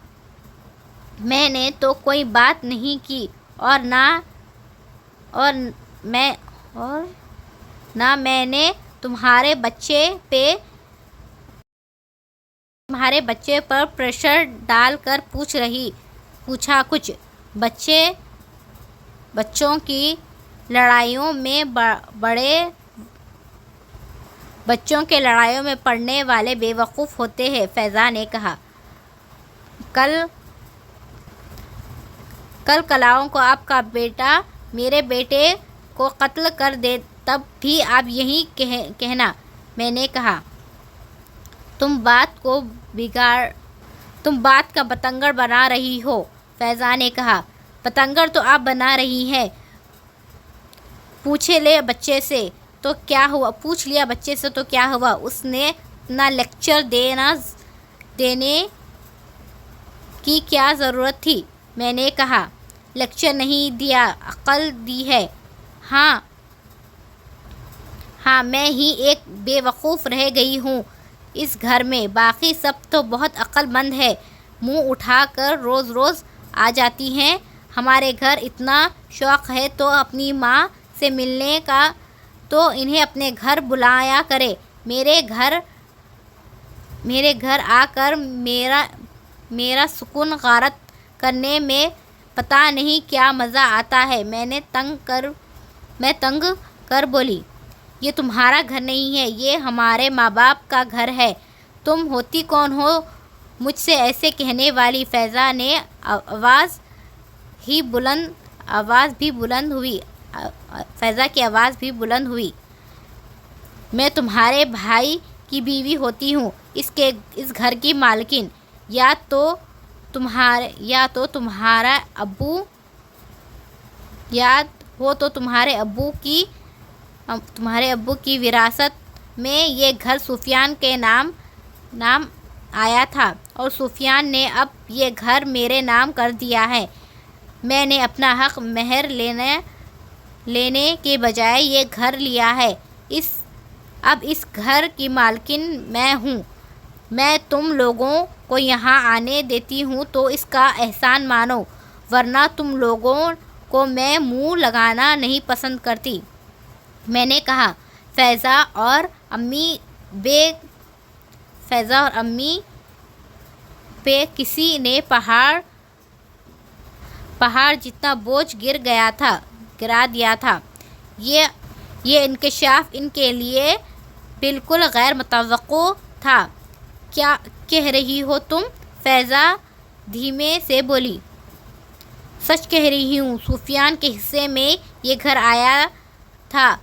میں نے تو کوئی بات نہیں کی، اور نہ میں نے تمہارے بچے پر پریشر ڈال کر پوچھا کچھ. بچوں کی لڑائیوں میں پڑنے والے بے وقوف ہوتے ہیں. فیضا نے کہا. کل کلاؤں کو آپ کا بیٹا میرے بیٹے کو قتل کر دے تب بھی آپ یہی کہنا. میں نے کہا. تم بات کا بتنگڑ بنا رہی ہو. فیضا نے کہا. بتنگڑ تو آپ بنا رہی ہیں. پوچھ لیا بچے سے تو کیا ہوا؟ اس نے اتنا لیکچر دینے کی کیا ضرورت تھی؟ میں نے کہا. لیکچر نہیں دیا، عقل دی ہے. ہاں، میں ہی ایک بے وقوف رہ گئی ہوں اس گھر میں. باقی سب تو بہت عقل مند ہیں، منہ اٹھا کر روز آ جاتی ہیں. ہمارے گھر اتنا شوق ہے تو اپنی ماں سے ملنے کا تو انہیں اپنے گھر بلایا کرے. میرے گھر آ کر میرا سکون غارت کرنے میں پتہ نہیں کیا مزہ آتا ہے. میں تنگ کر بولی. یہ تمہارا گھر نہیں ہے، یہ ہمارے ماں باپ کا گھر ہے. تم ہوتی کون ہو مجھ سے ایسے کہنے والی؟ فیضا نے آواز بھی بلند ہوئی. میں تمہارے بھائی کی بیوی ہوتی ہوں، اس گھر کی مالکن. یا تو تمہارے ابو کی وراثت میں یہ گھر سفیان کے نام آیا تھا، اور سفیان نے اب یہ گھر میرے نام کر دیا ہے. میں نے اپنا حق مہر لینے کے بجائے یہ گھر لیا ہے. اب اس گھر کی مالکن میں ہوں. میں تم لوگوں کو یہاں آنے دیتی ہوں تو اس کا احسان مانو، ورنہ تم لوگوں کو میں منہ لگانا نہیں پسند کرتی. میں نے کہا. فیضا اور امی پہ کسی نے پہاڑ جتنا بوجھ گرا دیا تھا. یہ انکشاف ان کے لیے بالکل غیر متوقع تھا. کیا کہہ رہی ہو تم؟ فیضا دھیمے سے بولی. سچ کہہ رہی ہوں. سفیان کے حصے میں یہ گھر آیا تھا.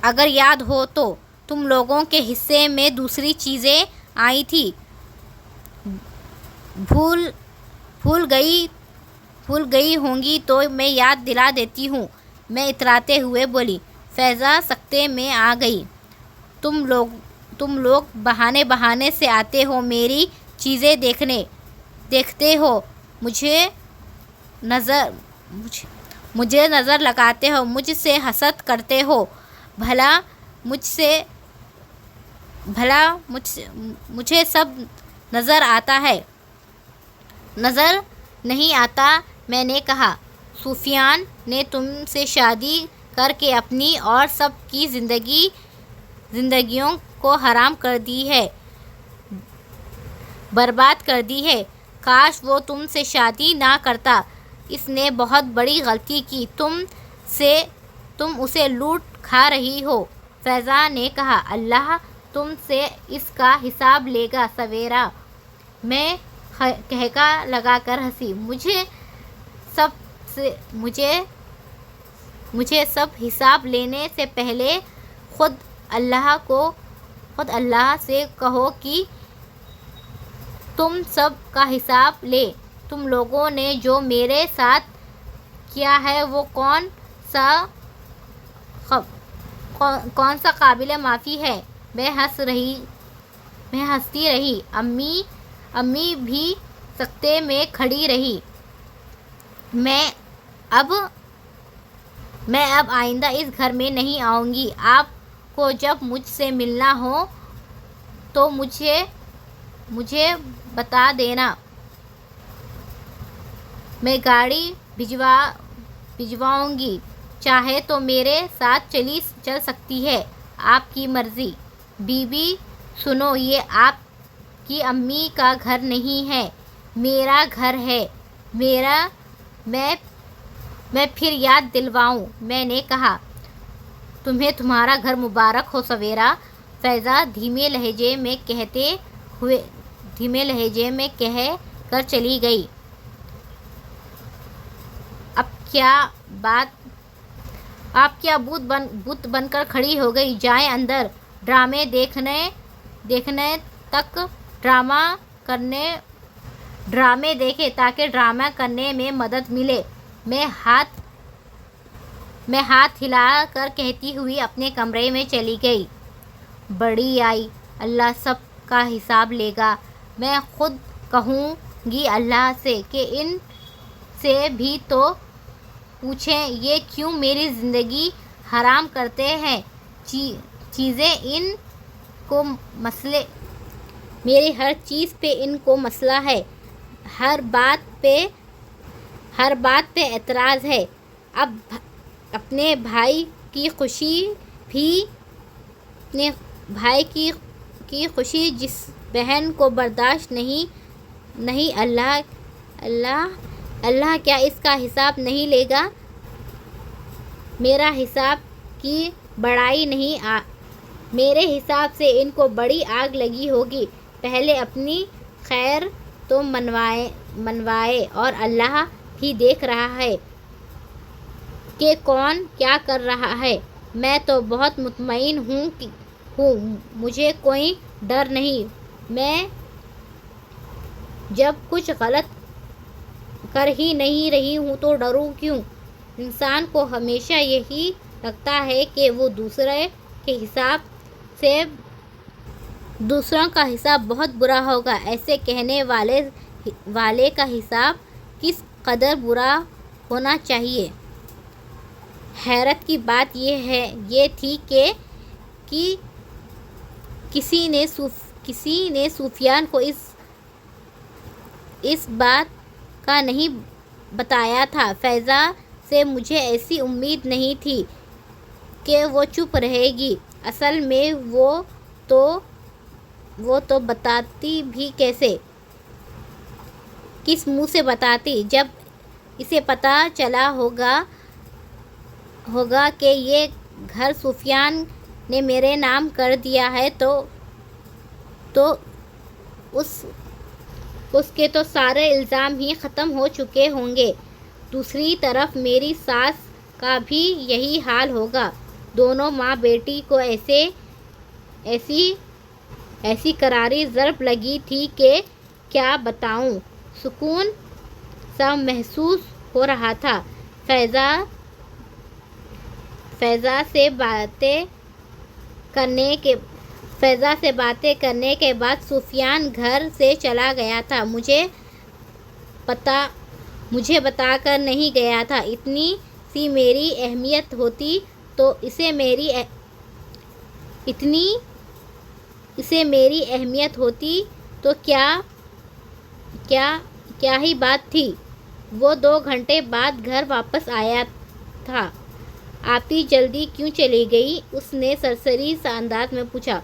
اگر یاد ہو تو تم لوگوں کے حصے میں دوسری چیزیں آئی تھیں. بھول گئی ہوں گی تو میں یاد دلا دیتی ہوں. میں اتراتے ہوئے بولی. فیضا سکتے میں آ گئی. تم لوگ بہانے سے آتے ہو، میری چیزیں دیکھتے ہو، مجھے نظر لگاتے ہو، مجھ سے حسد کرتے ہو. بھلا مجھے سب نظر آتا ہے. نظر نہیں آتا. میں نے کہا. سفیان نے تم سے شادی کر کے اپنی اور سب کی زندگیوں کو حرام کر دی ہے، برباد کر دی ہے. کاش وہ تم سے شادی نہ کرتا. اس نے بہت بڑی غلطی کی. تم اسے لوٹ کھا رہی ہو؟ فیضا نے کہا، اللہ تم سے اس کا حساب لے گا سویرا۔ میں ٹھہکا لگا کر ہنسی۔ مجھے سب حساب لینے سے پہلے خود اللہ سے کہو کہ تم سب کا حساب لے۔ تم لوگوں نے جو میرے ساتھ کیا ہے وہ کون سا قابل معافی ہے؟ میں ہنستی رہی۔ امی بھی سکتے میں کھڑی رہی۔ میں اب آئندہ اس گھر میں نہیں آؤں گی۔ آپ کو جب مجھ سے ملنا ہو تو مجھے بتا دینا۔ میں گاڑی بھجواؤں گی۔ چاہے تو میرے ساتھ چل سکتی ہے، آپ کی مرضی۔ بی بی سنو، یہ آپ کی امی کا گھر نہیں ہے، میرا گھر ہے۔ میں پھر یاد دلواؤں؟ میں نے کہا، تمہیں تمہارا گھر مبارک ہو سویرا۔ فیضا دھیمے لہجے میں کہہ کر چلی گئی۔ آپ کیا بت بن کر کھڑی ہو گئی؟ جائیں اندر، ڈرامے دیکھنے تک ڈرامے دیکھیں تاکہ ڈرامہ کرنے میں مدد ملے۔ میں ہاتھ ہلا کر کہتی ہوئی اپنے کمرے میں چلی گئی۔ بڑی آئی، اللہ سب کا حساب لے گا۔ میں خود کہوں گی اللہ سے کہ ان سے بھی تو پوچھیں یہ کیوں میری زندگی حرام کرتے ہیں۔ چیزیں ان کو میری ہر چیز پہ ان کو مسئلہ ہے، ہر بات پہ اعتراض ہے۔ اب اپنے بھائی کی خوشی جس بہن کو برداشت نہیں، اللہ کیا اس کا حساب نہیں لے گا؟ میرے حساب سے ان کو بڑی آگ لگی ہوگی۔ پہلے اپنی خیر تو منوائے، اور اللہ بھی دیکھ رہا ہے کہ کون کیا کر رہا ہے۔ میں تو بہت مطمئن ہوں، مجھے کوئی ڈر نہیں۔ میں جب کچھ غلط کر ہی نہیں رہی ہوں تو ڈروں کیوں؟ انسان کو ہمیشہ یہی لگتا ہے کہ وہ دوسروں کا حساب بہت برا ہوگا۔ ایسے کہنے والے کا حساب کس قدر برا ہونا چاہیے؟ حیرت کی بات یہ تھی کہ کسی نے سفیان کو اس بات کا نہیں بتایا تھا۔ فیضا سے مجھے ایسی امید نہیں تھی کہ وہ چپ رہے گی۔ اصل میں وہ تو بتاتی بھی کیسے؟ کس منہ سے بتاتی؟ جب اسے پتہ چلا ہوگا کہ یہ گھر سفیان نے میرے نام کر دیا ہے تو اس کے تو سارے الزام ہی ختم ہو چکے ہوں گے۔ دوسری طرف میری ساس کا بھی یہی حال ہوگا۔ دونوں ماں بیٹی کو ایسی کراری ضرب لگی تھی کہ کیا بتاؤں۔ سکون سا محسوس ہو رہا تھا۔ فیضا سے باتیں کرنے کے بعد سفیان گھر سے چلا گیا تھا۔ مجھے بتا کر نہیں گیا تھا۔ اتنی سی میری اہمیت ہوتی تو اسے میری اہمیت ہوتی تو کیا ہی بات تھی۔ وہ 2 گھنٹے بعد گھر واپس آیا تھا۔ آپی جلدی کیوں چلی گئی؟ اس نے سرسری سے انداز میں پوچھا۔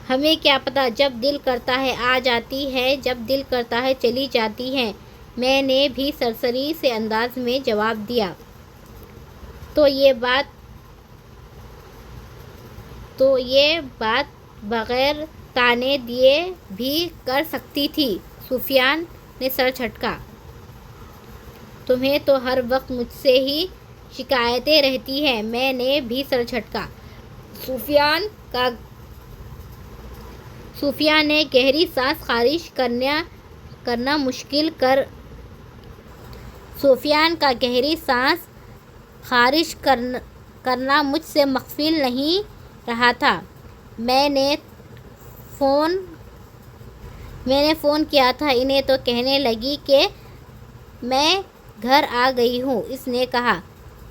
ہمیں کیا پتہ، جب دل کرتا ہے آ جاتی ہے، جب دل کرتا ہے چلی جاتی ہے۔ میں نے بھی سرسری سے انداز میں جواب دیا۔ تو یہ بات بغیر تانے دیے بھی کر سکتی تھی۔ سفیان نے سر جھٹکا۔ تمہیں تو ہر وقت مجھ سے ہی شکایتیں رہتی ہیں۔ میں نے بھی سر جھٹکا۔ سفیان نے گہری سانس خارج کرنا مجھ سے مخفی نہیں رہا تھا۔ میں نے فون کیا تھا انہیں تو کہنے لگی کہ میں گھر آ گئی ہوں۔ اس نے کہا،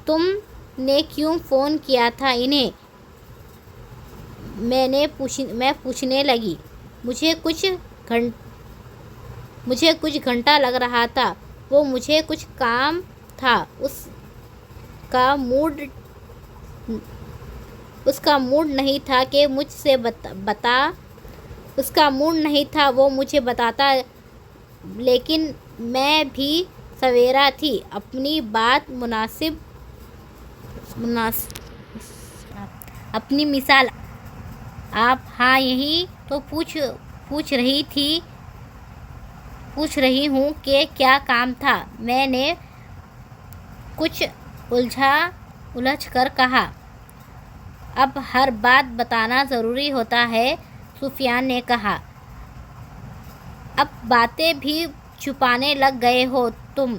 تم نے کیوں فون کیا تھا انہیں؟ میں پوچھنے لگی۔ مجھے کچھ گھنٹہ لگ رہا تھا۔ وہ مجھے کچھ کام تھا۔ اس کا موڈ نہیں تھا کہ وہ مجھے بتاتا، لیکن میں بھی سویرا تھی۔ اپنی مثال آپ؟ ہاں، یہی تو پوچھ رہی ہوں کہ کیا کام تھا؟ میں نے کچھ الجھ کر کہا۔ اب ہر بات بتانا ضروری ہوتا ہے، سفیان نے کہا۔ اب باتیں بھی چھپانے لگ گئے ہو تم؟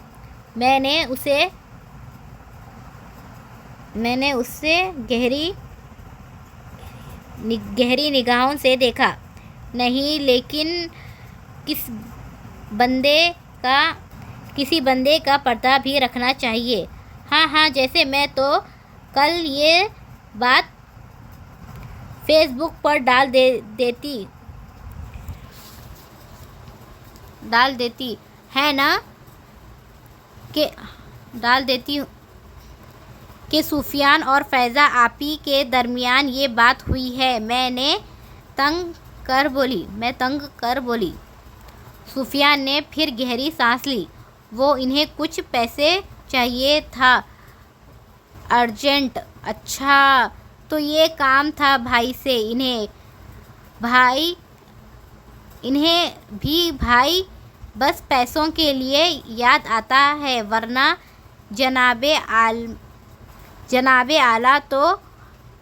میں نے اسے گہری نگاہوں سے دیکھا۔ نہیں، لیکن کسی بندے کا پردہ بھی رکھنا چاہیے۔ ہاں، جیسے میں تو کل یہ بات فیس بک پر ڈال دیتی ہے نا کہ سفیان اور فیضا آپی کے درمیان یہ بات ہوئی ہے۔ میں تنگ کر بولی۔ سفیان نے پھر گہری سانس لی۔ وہ انہیں کچھ پیسے چاہیے تھا، ارجنٹ۔ اچھا، تو یہ کام تھا بھائی سے۔ انہیں بھی بھائی بس پیسوں کے لیے یاد آتا ہے، ورنہ جناب اعلیٰ تو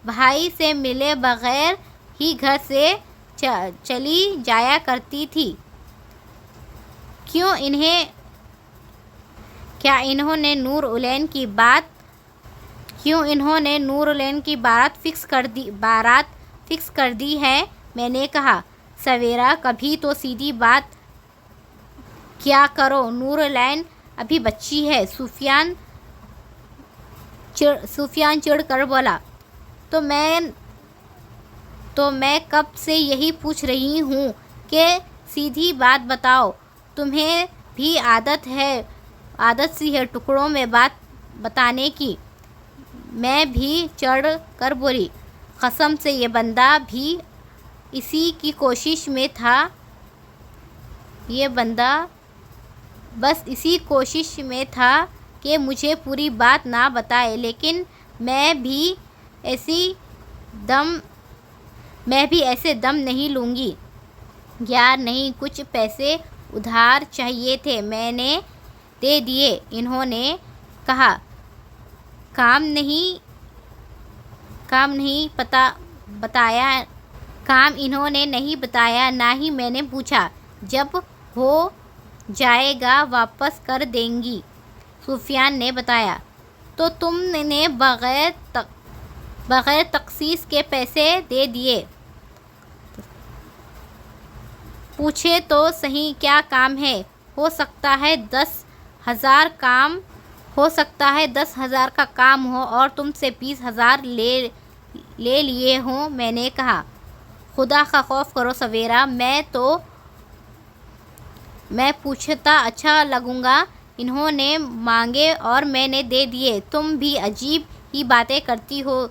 بھائی سے ملے بغیر ہی گھر سے چلی جایا کرتی تھی۔ کیا انہوں نے نور العین کی بارات فکس کر دی ہے؟ میں نے کہا۔ سویرا، کبھی تو سیدھی بات کیا کرو، نور العین ابھی بچی ہے۔ سفیان چڑ کر بولا۔ تو میں کب سے یہی پوچھ رہی ہوں کہ سیدھی بات بتاؤ۔ تمہیں بھی عادت سی ہے ٹکڑوں میں بات بتانے کی۔ میں بھی چڑھ کر بولی۔ قسم سے یہ بندہ بھی اسی کی کوشش میں تھا۔ بس اسی کوشش میں تھا کہ مجھے پوری بات نہ بتائے، لیکن میں بھی ایسے دم نہیں لوں گی۔ یار نہیں، کچھ پیسے ادھار چاہیے تھے، میں نے دے دیے۔ انہوں نے کہا، کام انہوں نے نہیں بتایا، نہ ہی میں نے پوچھا۔ جب ہو جائے گا واپس کر دیں گی، سفیان نے بتایا۔ تو تم نے بغیر تخصیص کے پیسے دے دیے؟ پوچھے تو صحیح کیا کام ہے؟ ہو سکتا ہے 10,000 کا کام ہو اور تم سے 20,000 لے لیے ہوں۔ میں نے کہا، خدا کا خوف کرو سویرا، میں پوچھتا اچھا لگوں گا؟ انہوں نے مانگے اور میں نے دے دیے۔ تم بھی عجیب ہی باتیں کرتی ہو۔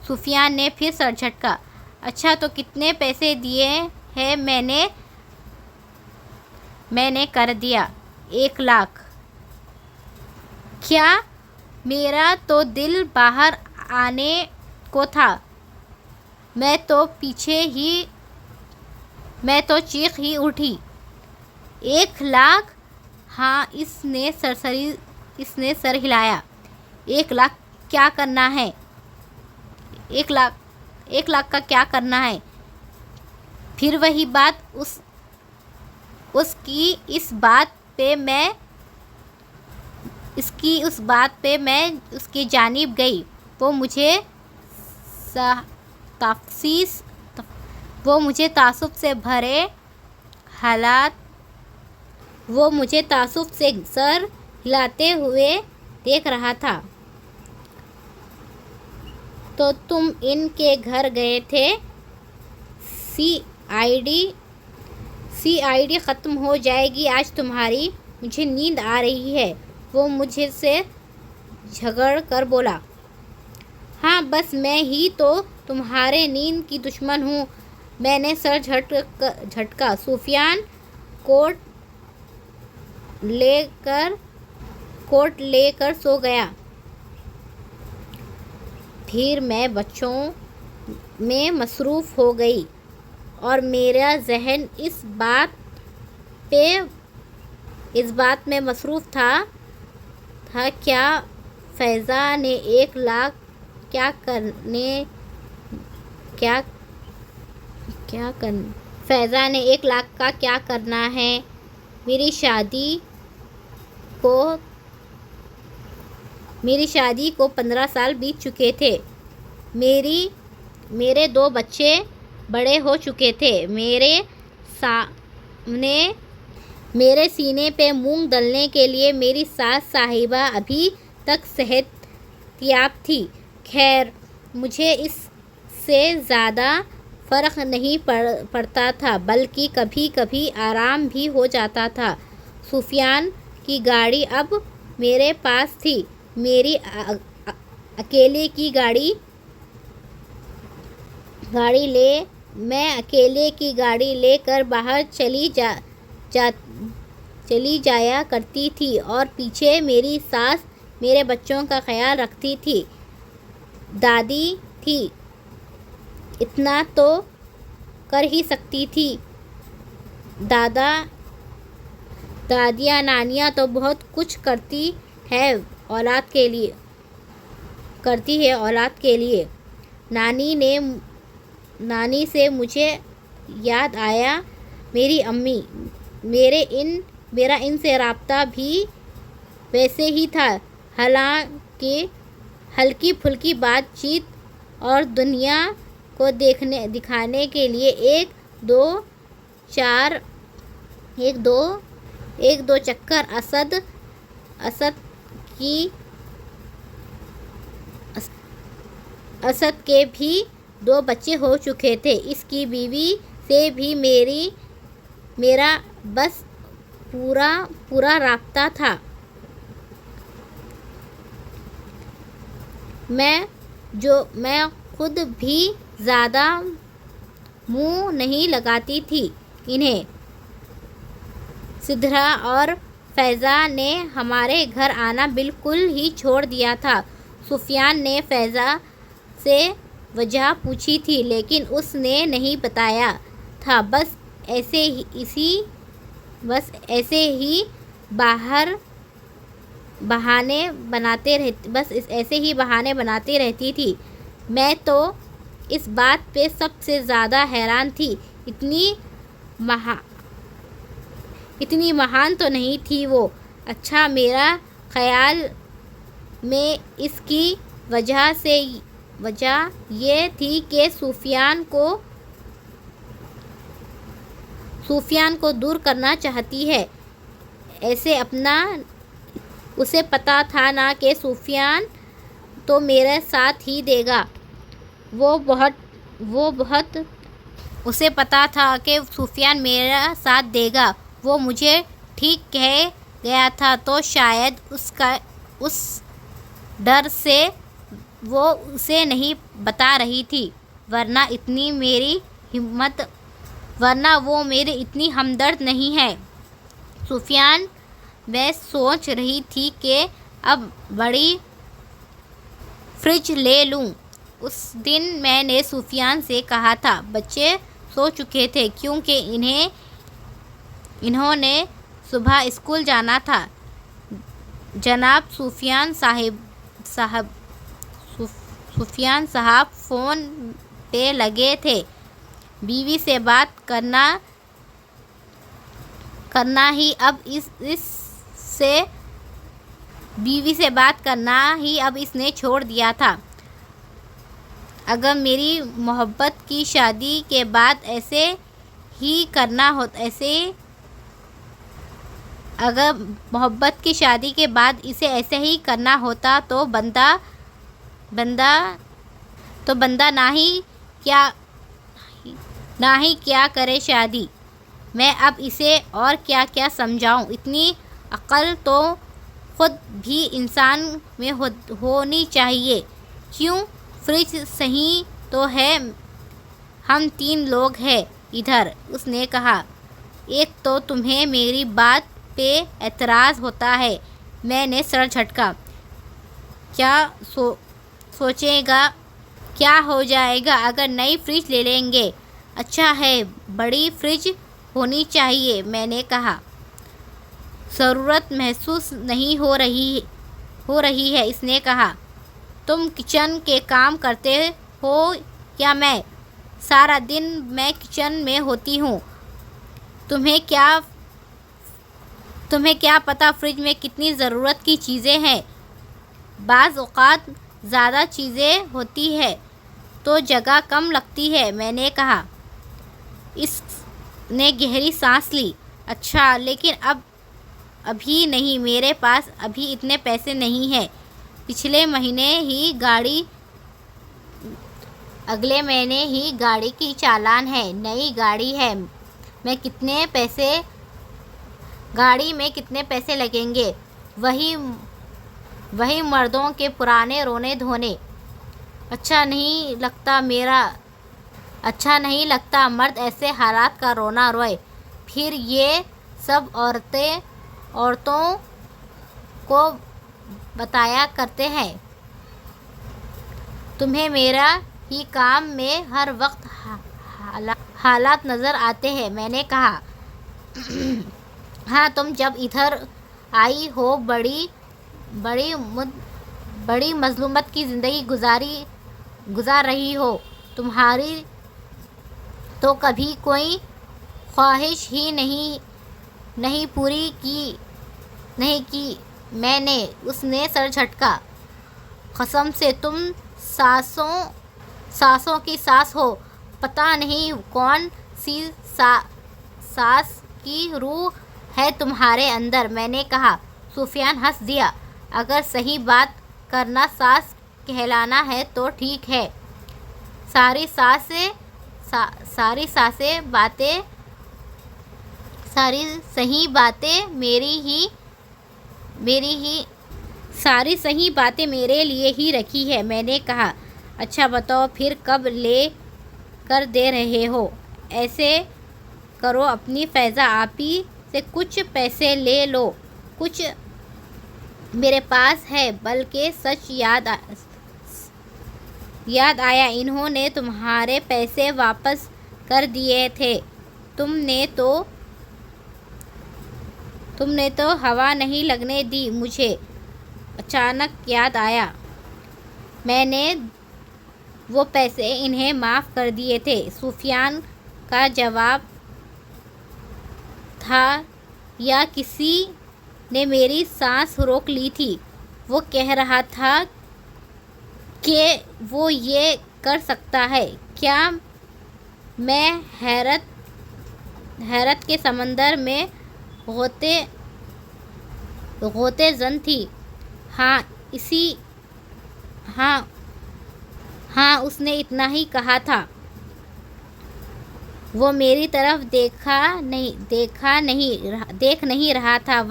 سفیان نے پھر سر جھٹکا۔ اچھا، تو کتنے پیسے دیے ہیں؟ میں نے کر دیا 1 لاکھ۔ کیا میرا تو دل باہر آنے کو تھا، میں تو چیخ ہی اٹھی۔ 1,00,000! ہاں، اس نے سر ہلایا۔ 1,00,000 کیا کرنا ہے؟ 1,00,000 کا کیا کرنا ہے؟ پھر وہی بات، اس کی اس بات پہ میں اس کی جانب گئی۔ وہ مجھے تعصب سے بھرے تعصب سے سر ہلاتے ہوئے دیکھ رہا تھا۔ تو تم ان کے گھر گئے تھے؟ سی آئی ڈی ختم ہو جائے گی آج تمہاری۔ مجھے نیند آ رہی ہے، وہ مجھ سے جھگڑ کر بولا۔ ہاں، بس میں ہی تو تمہارے نیند کی دشمن ہوں۔ میں نے سر جھٹکا۔ سفیان کوٹ لے کر سو گیا۔ پھر میں بچوں میں مصروف ہو گئی اور میرا ذہن اس بات میں مصروف تھا کیا فیضا نے 1,00,000 کا کیا کرنا ہے؟ میری شادی کو 15 سال بیت چکے تھے۔ میرے 2 بچے بڑے ہو چکے تھے۔ میرے سینے پہ مونگ ڈالنے کے لیے میری ساس صاحبہ ابھی تک صحت یاب تھی۔ خیر، مجھے اس سے زیادہ فرق نہیں پڑتا تھا، بلکہ کبھی کبھی آرام بھی ہو جاتا تھا۔ سفیان کی گاڑی اب میرے پاس تھی۔ میری اکیلے کی گاڑی لے کر باہر چلی جایا کرتی تھی اور پیچھے میری ساس میرے بچوں کا خیال رکھتی تھی۔ دادی تھی، اتنا تو کر ہی سکتی تھی۔ دادیاں نانیاں تو بہت کچھ کرتی ہے اولاد کے لیے۔ نانی سے مجھے یاد آیا، میری امی۔ میرا ان سے رابطہ بھی ویسے ہی تھا، حالانکہ ہلکی پھلکی بات چیت اور دنیا کو دکھانے کے لیے ایک دو چکر اسد کے بھی 2 بچے ہو چکے تھے۔ اس کی بیوی سے بھی میرا بس پورا رابطہ تھا۔ میں خود بھی زیادہ منہ نہیں لگاتی تھی انہیں۔ سدھرا اور فیضا نے ہمارے گھر آنا بالکل ہی چھوڑ دیا تھا۔ سفیان نے فیضا سے وجہ پوچھی تھی، لیکن اس نے نہیں بتایا تھا۔ بس ایسے ہی بہانے بناتی رہتی تھی۔ میں تو اس بات پہ سب سے زیادہ حیران تھی، اتنی مہان تو نہیں تھی وہ۔ اچھا، میرا خیال میں اس کی وجہ یہ تھی کہ سفیان کو دور کرنا چاہتی ہے۔ اسے پتا تھا نا کہ سفیان تو میرے ساتھ ہی دے گا۔ اسے پتا تھا کہ سفیان میرا ساتھ دے گا۔ وہ مجھے ٹھیک کہہ گیا تھا، تو شاید اس ڈر سے وہ اسے نہیں بتا رہی تھی، ورنہ وہ میری اتنی ہمدرد نہیں ہے۔ سفیان، میں سوچ رہی تھی کہ اب بڑی فریج لے لوں۔ اس دن میں نے سفیان سے کہا تھا۔ بچے سو چکے تھے کیونکہ انہوں نے صبح اسکول جانا تھا۔ جناب سفیان صاحب فون پہ لگے تھے۔ بیوی سے بات کرنا ہی اب اس نے چھوڑ دیا تھا۔ اگر میری محبت کی شادی کے بعد اسے ایسے ہی کرنا ہوتا تو بندہ نہ ہی کیا کرے شادی۔ میں اب اسے اور کیا کیا سمجھاؤں۔ اتنی عقل تو خود بھی انسان میں ہونی چاہیے۔ کیوں؟ فریج صحیح تو ہے، ہم 3 لوگ ہیں ادھر، اس نے کہا۔ ایک تو تمہیں میری بات پہ اعتراض ہوتا ہے۔ میں نے سر جھٹکا۔ کیا سوچے گا؟ کیا ہو جائے گا اگر نئی فریج لے لیں گے؟ اچھا ہے، بڑی فریج ہونی چاہیے، میں نے کہا۔ ضرورت محسوس نہیں ہو رہی ہے، اس نے کہا۔ تم کچن کے کام کرتے ہو یا میں؟ سارا دن میں کچن میں ہوتی ہوں۔ تمہیں کیا پتہ فریج میں کتنی ضرورت کی چیزیں ہیں۔ بعض اوقات زیادہ چیزیں ہوتی ہیں تو جگہ کم لگتی ہے، میں نے کہا۔ اس نے گہری سانس لی۔ اچھا، لیکن ابھی نہیں، میرے پاس ابھی اتنے پیسے نہیں ہیں۔ اگلے مہینے ہی گاڑی کی چالان ہے، نئی گاڑی ہے۔ گاڑی میں کتنے پیسے لگیں گے؟ وہی مردوں کے پرانے رونے دھونے۔ اچھا نہیں لگتا مرد ایسے حالات کا رونا روئے۔ پھر یہ سب عورتوں کو بتایا کرتے ہیں۔ تمہیں میرا ہی کام میں ہر وقت حالات نظر آتے ہیں، میں نے کہا۔ ہاں، تم جب ادھر آئی ہو بڑی مظلومت کی زندگی گزار رہی ہو۔ تمہاری تو کبھی کوئی خواہش ہی نہیں پوری کی۔ میں نے، اس نے سر جھٹکا۔ قسم سے تم ساسوں کی ساس ہو، پتہ نہیں کون سی ساس کی روح ہے تمہارے اندر، میں نے کہا۔ سفیان ہنس دیا۔ اگر صحیح بات کرنا ساس کہلانا ہے تو ٹھیک ہے۔ ساری صحیح باتیں میرے لیے ہی رکھی ہے، میں نے کہا۔ اچھا بتاؤ پھر کب لے کر دے رہے ہو؟ ایسے کرو، اپنی فیضا آپی سے کچھ پیسے لے لو۔ کچھ میرے پاس ہے، بلکہ سچ یاد آیا انہوں نے تمہارے پیسے واپس کر دیے تھے۔ تم نے تو ہوا نہیں لگنے دی مجھے۔ اچانک یاد آیا، میں نے وہ پیسے انہیں معاف کر دیے تھے۔ سفیان کا جواب تھا یا کسی نے میری سانس روک لی تھی۔ وہ کہہ رہا تھا کہ وہ یہ کر سکتا ہے کیا؟ میں حیرت کے سمندر میں غوطے زن تھی۔ ہاں، اس نے اتنا ہی کہا تھا۔ وہ میری طرف دیکھ نہیں رہا تھا،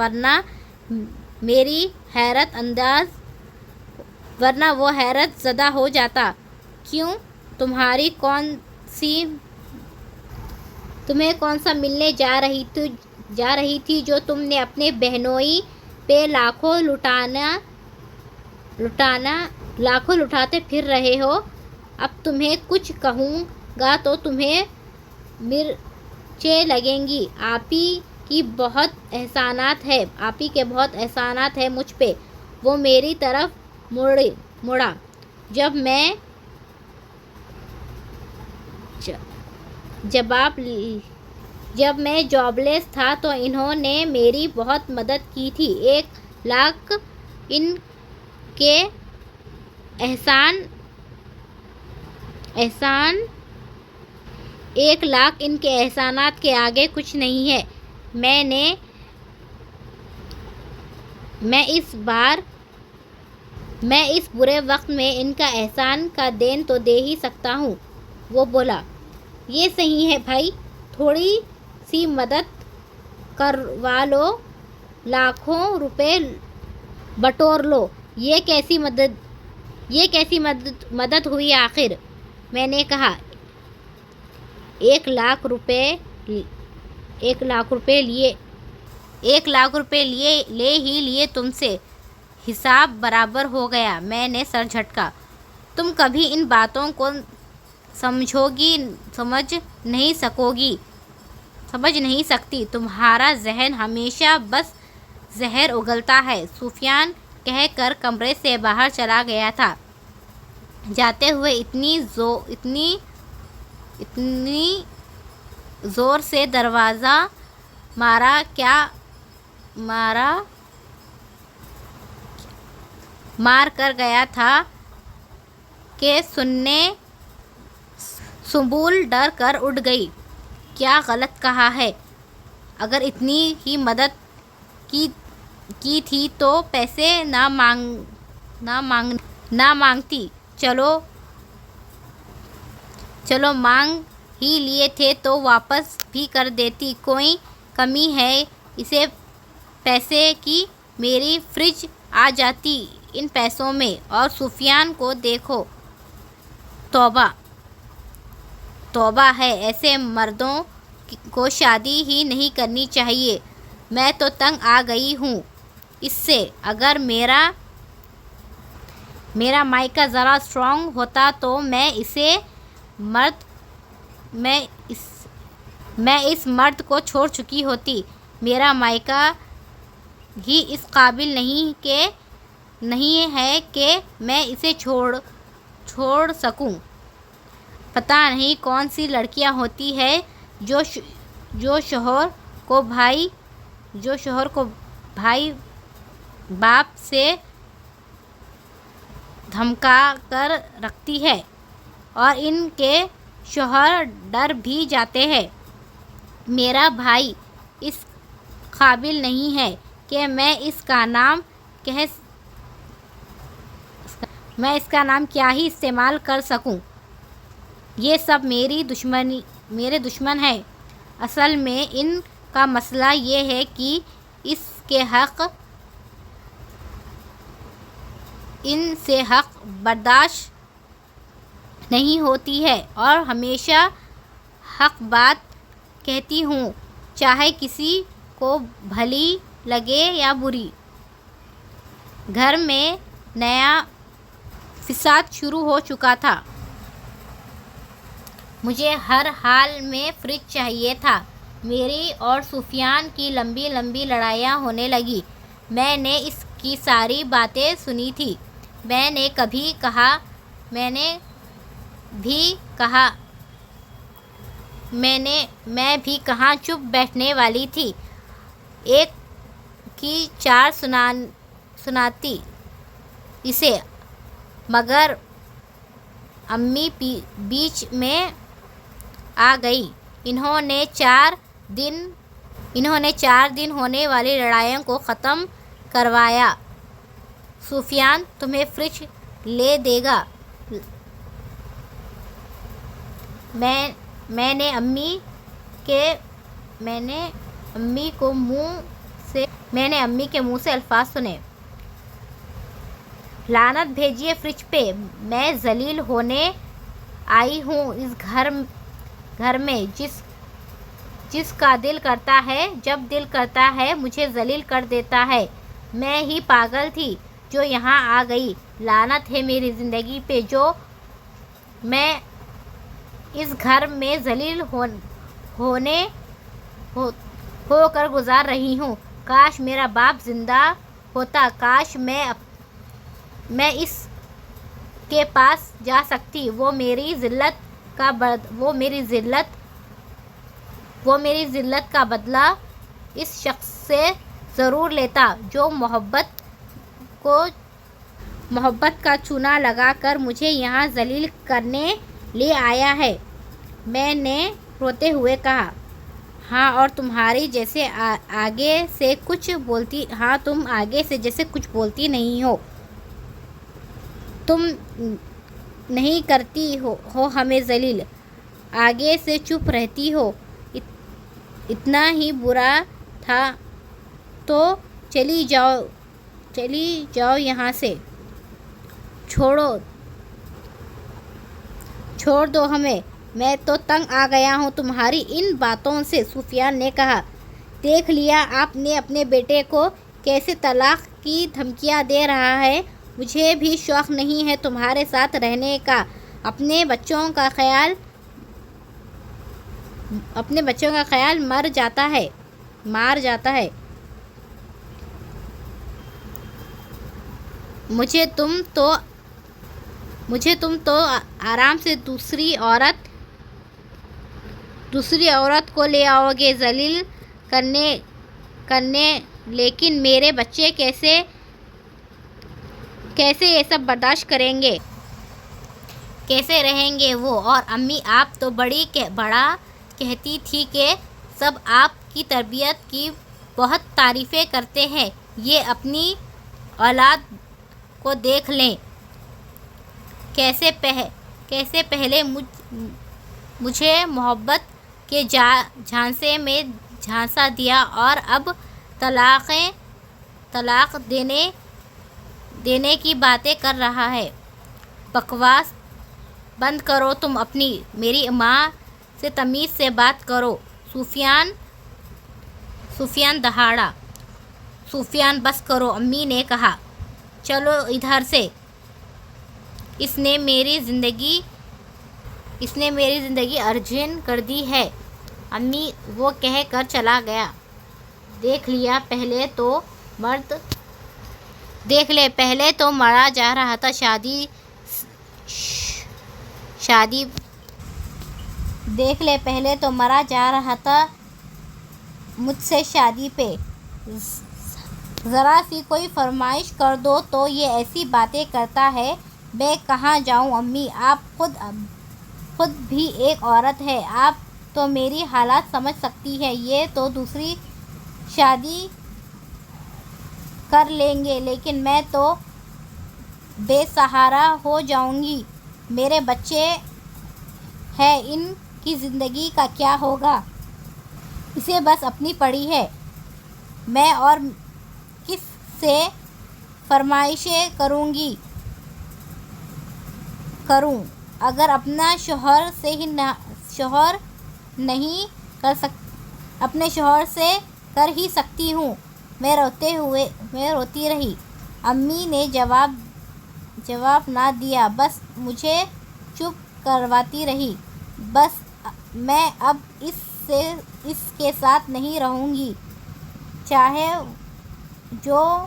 ورنہ وہ حیرت زدہ ہو جاتا۔ کیوں؟ تمہیں کون سا ملنے جا رہی تھی جو تم نے اپنے بہنوئی پہ لاکھوں لاکھوں لٹاتے پھر رہے ہو۔ اب تمہیں کچھ کہوں گا تو تمہیں مرچیں لگیں گی۔ آپی کے بہت احسانات ہیں مجھ پہ۔ وہ میری طرف مڑا۔ جب میں جاب لیس تھا تو انہوں نے میری بہت مدد کی تھی۔ 1,00,000 ان کے احسانات کے آگے کچھ نہیں ہے۔ میں اس برے وقت میں ان کا احسان کا دین تو دے ہی سکتا ہوں۔ وہ بولا، یہ صحیح ہے بھائی، تھوڑی سی مدد کروا لو، لاکھوں روپے بٹور لو۔ یہ کیسی مدد ہوئی آخر؟ میں نے کہا، 1,00,000 روپے لے ہی لیے تم سے، حساب برابر ہو گیا۔ میں نے سر جھٹکا۔ تم کبھی ان باتوں کو سمجھ نہیں سکتی، تمہارا ذہن ہمیشہ بس زہر اگلتا ہے۔ سفیان کہہ کر کمرے سے باہر چلا گیا تھا۔ جاتے ہوئے اتنی زور سے دروازہ مار کر گیا تھا کہ سنبل ڈر کر اٹھ گئی۔ کیا غلط کہا ہے؟ اگر اتنی ہی مدد کی تھی تو پیسے نہ مانگتی۔ چلو مانگ ہی لیے تھے تو واپس بھی کر دیتی۔ کوئی کمی ہے اسے پیسے کی؟ میری فریج آ جاتی ان پیسوں میں۔ اور سفیان کو دیکھو، توبہ ہے، ایسے مردوں کو شادی ہی نہیں کرنی چاہیے۔ میں تو تنگ آ گئی ہوں اس سے۔ اگر میرا مائکا ذرا اسٹرانگ ہوتا تو میں اس مرد کو چھوڑ چکی ہوتی۔ میرا مائکا ہی اس قابل نہیں ہے کہ میں اسے چھوڑ سکوں۔ پتہ نہیں کون سی لڑکیاں ہوتی ہیں جو شوہر کو بھائی باپ سے دھمکا کر رکھتی ہیں اور ان کے شوہر ڈر بھی جاتے ہیں۔ میرا بھائی اس قابل نہیں ہے کہ میں اس کا نام کیا ہی استعمال کر سکوں۔ یہ سب میرے دشمن ہیں۔ اصل میں ان کا مسئلہ یہ ہے کہ ان سے حق برداشت نہیں ہوتی ہے اور ہمیشہ حق بات کہتی ہوں، چاہے کسی کو بھلی لگے یا بری۔ گھر میں نیا فساد شروع ہو چکا تھا۔ مجھے ہر حال میں فریج چاہیے تھا۔ میری اور سفیان کی لمبی لڑائیاں ہونے لگیں۔ میں نے اس کی ساری باتیں سنی تھیں۔ میں بھی کہاں چپ بیٹھنے والی تھی، ایک کی 4 سناتی اسے۔ مگر امی بیچ میں آ گئی۔ انہوں نے 4 دن ہونے والی لڑائیوں کو ختم کروایا۔ سفیان تمہیں فریج لے دے گا۔ میں نے امی کے منہ سے الفاظ سنے۔ لعنت بھیجیے فریج پہ، میں ذلیل ہونے آئی ہوں اس گھر میں۔ جب دل کرتا ہے مجھے ذلیل کر دیتا ہے۔ میں ہی پاگل تھی جو یہاں آ گئی۔ لعنت ہے میری زندگی پہ جو میں اس گھر میں ذلیل ہو کر گزار رہی ہوں۔ کاش میرا باپ زندہ ہوتا، کاش میں اس کے پاس جا سکتی، وہ میری ذلت کا بدلہ اس شخص سے ضرور لیتا جو محبت کا چونا لگا کر مجھے یہاں ذلیل کرنے لے آیا ہے۔ میں نے روتے ہوئے کہا، ہاں اور تمہاری جیسے آگے سے جیسے کچھ بولتی نہیں ہو، تم نہیں کرتی ہو ہمیں ذلیل، آگے سے چپ رہتی ہو۔ اتنا ہی برا تھا تو چلی جاؤ یہاں سے، چھوڑ دو ہمیں، میں تو تنگ آ گیا ہوں تمہاری ان باتوں سے۔ سفیان نے کہا، دیکھ لیا آپ نے اپنے بیٹے کو کیسے طلاق کی دھمکیاں دے رہا ہے، مجھے بھی شوق نہیں ہے تمہارے ساتھ رہنے کا، اپنے بچوں کا خیال مار جاتا ہے۔ مجھے تم تو آرام سے دوسری عورت کو لے آؤ گے ذلیل کرنے، لیکن میرے بچے کیسے یہ سب برداشت کریں گے؟ کیسے رہیں گے وہ؟ اور امی آپ تو بڑا کہتی تھی کہ سب آپ کی تربیت کی بہت تعریفیں کرتے ہیں، یہ اپنی اولاد کو دیکھ لیں، کیسے پہلے مجھے محبت کے جھانسے میں جھانسا دیا اور اب طلاق دینے کی باتیں کر رہا ہے۔ بکواس بند کرو تم اپنی، میری ماں سے تمیز سے بات کرو۔ سفیان دہاڑا۔ سفیان بس کرو، امی نے کہا، چلو ادھر سے، اس نے میری زندگی ارجن کر دی ہے۔ امی وہ کہہ کر چلا گیا۔ دیکھ لے پہلے تو مرا جا رہا تھا مجھ سے شادی پہ، ذرا سی کوئی فرمائش کر دو تو یہ ایسی باتیں کرتا ہے۔ میں کہاں جاؤں امی، آپ خود بھی ایک عورت ہیں، آپ تو میری حالت سمجھ سکتی ہیں، یہ تو دوسری شادی کر لیں گے، لیکن میں تو بے سہارا ہو جاؤں گی، میرے بچے ہیں، ان کی زندگی کا کیا ہوگا؟ اسے بس اپنی پڑی ہے، میں اور کس سے فرمائشیں کروں؟ اگر اپنے شوہر سے کر ہی سکتی ہوں۔ میں روتی رہی۔ امی نے جواب نہ دیا، بس مجھے چپ کرواتی رہی۔ بس میں اب اس کے ساتھ نہیں رہوں گی، چاہے جو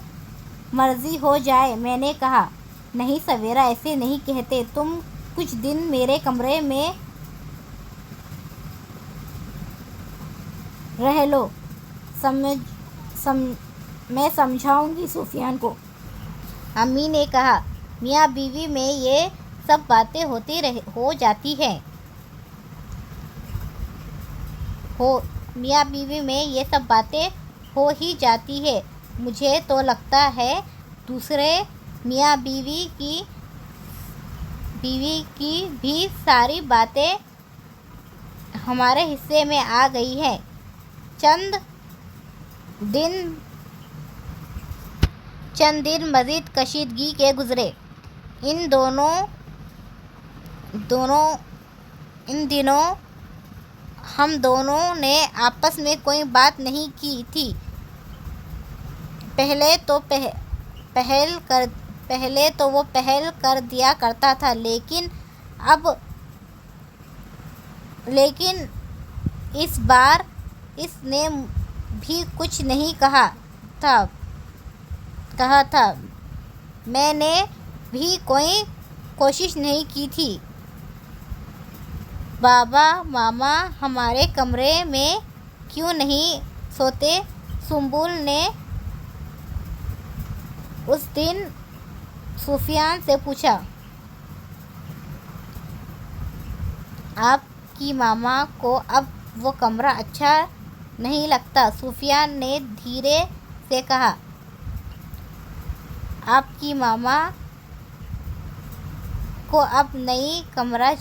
مرضی ہو جائے۔ میں نے کہا، نہیں سویرا، ایسے نہیں کہتے، تم کچھ دن میرے کمرے میں رہ لو، میں سمجھاؤں گی سفیان کو۔ امی نے کہا، میاں بیوی میں یہ سب باتیں ہو جاتی ہیں۔ میاں بیوی میں یہ سب باتیں ہو ہی جاتی ہیں، مجھے تو لگتا ہے دوسرے میاں بیوی کی بھی ساری باتیں ہمارے حصے میں آ گئی ہیں۔ چند دن مزید کشیدگی کے گزرے۔ ان دنوں ہم دونوں نے آپس میں کوئی بات نہیں کی تھی۔ پہلے تو وہ پہل کر دیا کرتا تھا، لیکن اس بار اس نے بھی کچھ نہیں کہا تھا۔ میں نے بھی کوئی کوشش نہیں کی تھی۔ بابا ماما ہمارے کمرے میں کیوں نہیں سوتے؟ سنبل نے اس دن سفیان سے پوچھا۔ آپ کی ماما کو اب وہ کمرہ اچھا نہیں لگتا، سفیان نے دھیرے سے کہا۔ آپ کی ماما کو اب نیا کمرہ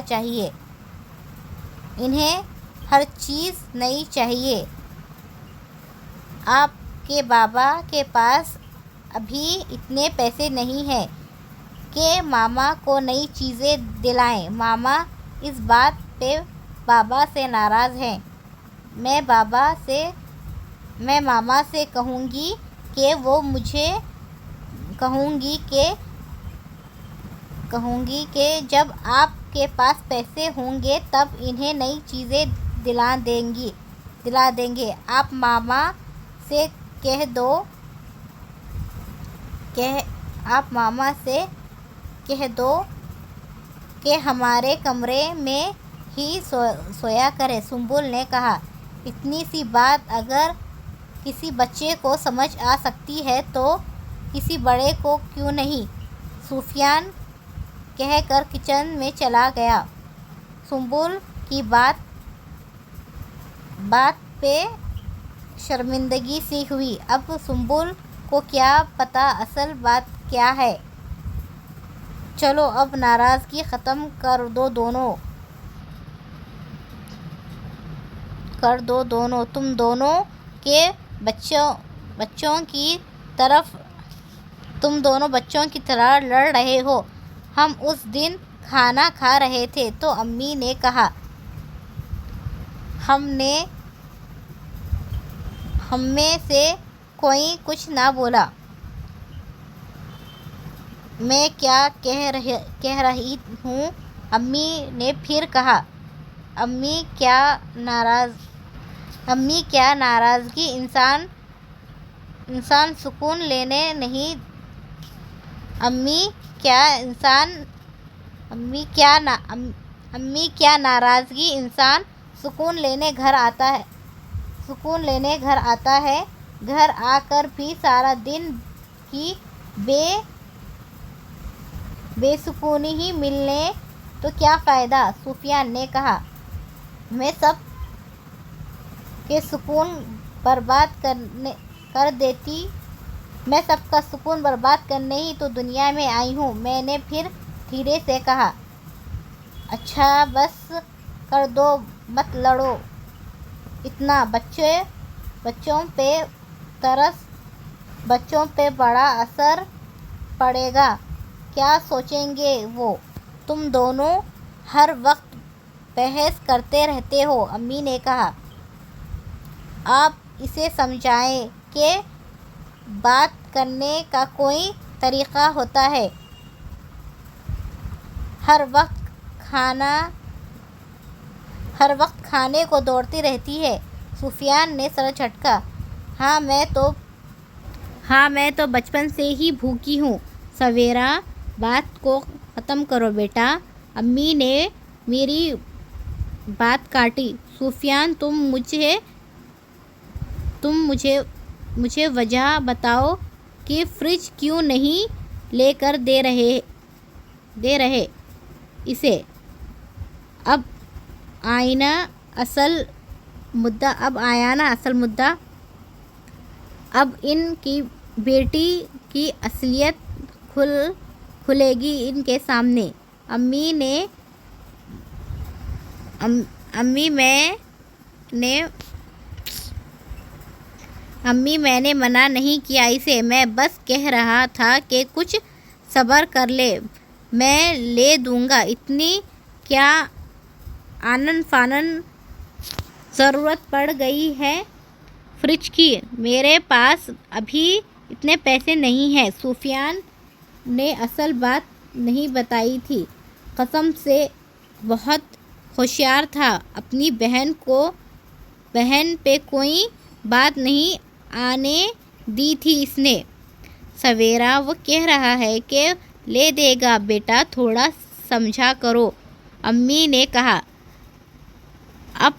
چاہیے، انہیں ہر چیز نئی چاہیے۔ آپ کے بابا کے پاس ابھی اتنے پیسے نہیں ہیں کہ ماما کو نئی چیزیں دلائیں۔ ماما اس بات پہ بابا سے ناراض ہیں۔ میں ماما سے کہوں گی کہ جب آپ کے پاس پیسے ہوں گے تب انہیں نئی چیزیں دلا دیں گے۔ آپ ماما سے کہہ دو کہ ہمارے کمرے میں ہی سویا کرے، سنبل نے کہا۔ اتنی سی بات اگر کسی بچے کو سمجھ آ سکتی ہے تو کسی بڑے کو کیوں نہیں؟ سفیان کہہ کر کچن میں چلا گیا۔ سنبل کی بات پہ شرمندگی سی ہوئی۔ اب سنبل کو کیا پتا اصل بات کیا ہے؟ چلو اب ناراضگی ختم کر دو تم دونوں کے بچوں کی طرح لڑ رہے ہو۔ ہم اس دن کھانا کھا رہے تھے تو امی نے کہا، ہم میں سے کوئی کچھ نہ بولا۔ میں کیا کہہ رہی ہوں؟ امی نے پھر کہا۔ امی کیا ناراضگی انسان سکون لینے نہیں امی کیا ناراضگی انسان سکون لینے گھر آتا ہے، گھر آ کر بھی سارا دن کی بے سکونی ہی ملے تو کیا فائدہ؟ سفیان نے کہا۔ میں سب کا سکون برباد کرنے ہی تو دنیا میں آئی ہوں، میں نے پھر دھیرے سے کہا۔ اچھا بس کر دو، مت لڑو اتنا، بچوں پہ بڑا اثر پڑے گا، کیا سوچیں گے وہ؟ تم دونوں ہر وقت بحث کرتے رہتے ہو، امی نے کہا۔ آپ اسے سمجھائیں کہ بات کرنے کا کوئی طریقہ ہوتا ہے، ہر وقت کھانے کو دوڑتی رہتی ہے۔ سفیان نے سر جھٹکا۔ ہاں میں تو بچپن سے ہی بھوکی ہوں۔ سویرا بات کو ختم کرو بیٹا، امی نے میری بات کاٹی۔ سفیان تم مجھے وجہ بتاؤ کہ فریج کیوں نہیں لے کر دے رہے اسے؟ اب آیا نا اصل مدعا، اب ان کی بیٹی کی اصلیت کھلے گی ان کے سامنے۔ امی میں نے منع نہیں کیا اسے، میں بس کہہ رہا تھا کہ کچھ صبر کر لے، میں لے دوں گا، اتنی کیا آنن فانن ضرورت پڑ گئی ہے فریج کی؟ میرے پاس ابھی اتنے پیسے نہیں ہیں۔ سفیان نے اصل بات نہیں بتائی تھی۔ قسم سے بہت ہوشیار تھا۔ اپنی بہن پہ کوئی بات نہیں آنے دی تھی اس نے۔ سویرا وہ کہہ رہا ہے کہ لے دے گا بیٹا، تھوڑا سمجھا کرو، امی نے کہا۔ اب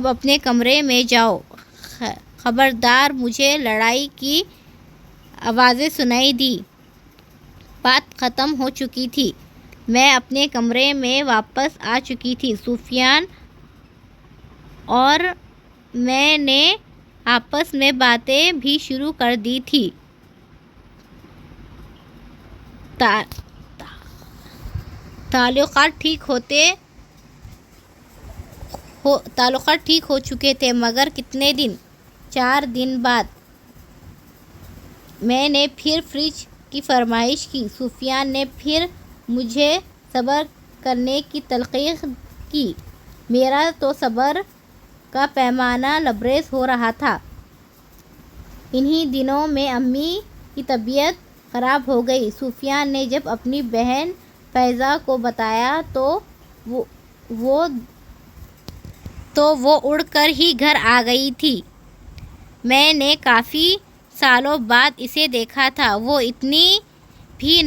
اپنے کمرے میں جاؤ، خبردار۔ مجھے لڑائی کی آوازیں سنائی دی۔ بات ختم ہو چکی تھی۔ میں اپنے کمرے میں واپس آ چکی تھی۔ سفیان اور میں نے آپس میں باتیں بھی شروع کر دی تھی۔ تعلقات ٹھیک ہو چکے تھے، مگر کتنے دن؟ 4 دن بعد میں نے پھر فریج کی فرمائش کی۔ سفیان نے پھر مجھے صبر کرنے کی تلقین کی۔ میرا تو صبر کا پیمانہ لبریز ہو رہا تھا۔ انہی دنوں میں امی کی طبیعت خراب ہو گئی۔ سفیان نے جب اپنی بہن فائزہ کو بتایا تو وہ اڑ کر ہی گھر آ گئی تھی۔ میں نے کافی سالوں بعد اسے دیکھا تھا۔ وہ اتنی بھی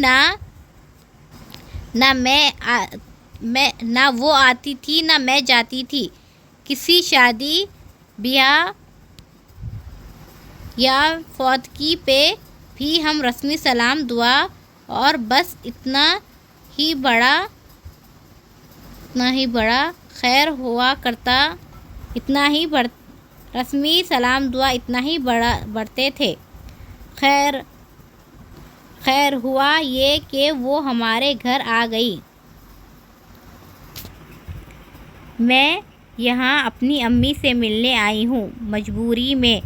نہ وہ آتی تھی نہ میں جاتی تھی۔ کسی شادی بیاہ یا فوتگی پہ بھی ہم رسمی سلام دعا اور بس اتنا ہی بڑا خیر ہوا کرتا، رسمی سلام دعا اتنا ہی بڑھتے تھے۔ خیر ہوا یہ کہ وہ ہمارے گھر آ گئی۔ میں یہاں اپنی امی سے ملنے آئی ہوں، مجبوری میں۔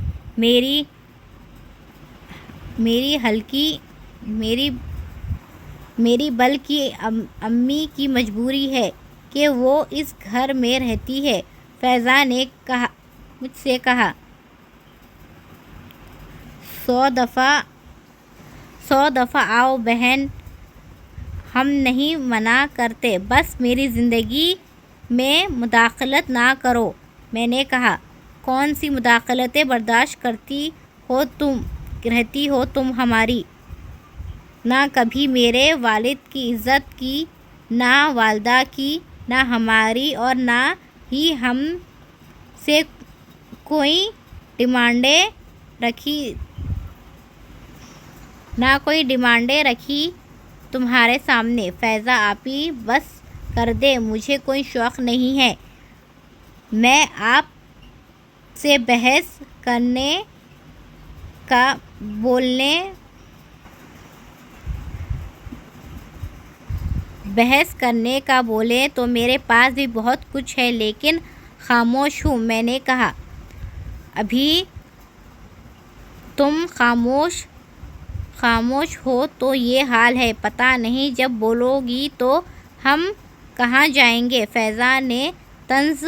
میری بلکہ امی کی مجبوری ہے کہ وہ اس گھر میں رہتی ہے۔ فائزہ نے مجھ سے کہا۔ 100 دفعہ آؤ بہن، ہم نہیں منع کرتے، بس میری زندگی میں مداخلت نہ کرو، میں نے کہا۔ کون سی مداخلتیں برداشت کرتی ہو تم ہماری؟ نہ کبھی میرے والد کی عزت کی، نہ والدہ کی، نہ ہماری، اور نہ ہی ہم سے کوئی ڈیمانڈیں رکھی تمہارے سامنے۔ فائزہ آپی بس کر دیں، مجھے کوئی شوق نہیں ہے۔ میں آپ سے بحث کرنے کا بولیں تو میرے پاس بھی بہت کچھ ہے، لیکن خاموش ہوں، میں نے کہا۔ ابھی تم خاموش ہو تو یہ حال ہے، پتہ نہیں جب بولو گی تو ہم کہاں جائیں گے؟ فائزہ نے طنز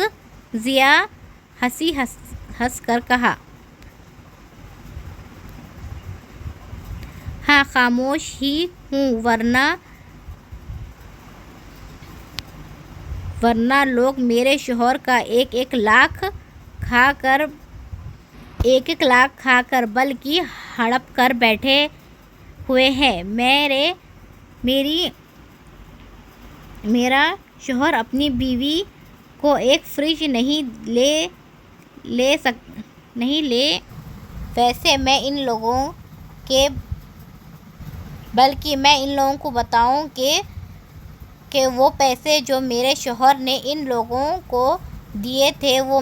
زیاں ہنس کر کہا۔ ہاں خاموش ہی ہوں، ورنہ لوگ میرے شوہر کا ایک لاکھ کھا کر بلکہ ہڑپ کر بیٹھے ہوئے ہیں۔ میرا شوہر اپنی بیوی کو ایک فریج نہیں لے ویسے میں ان لوگوں کو بتاؤں کہ وہ پیسے جو میرے شوہر نے ان لوگوں کو دیے تھے وہ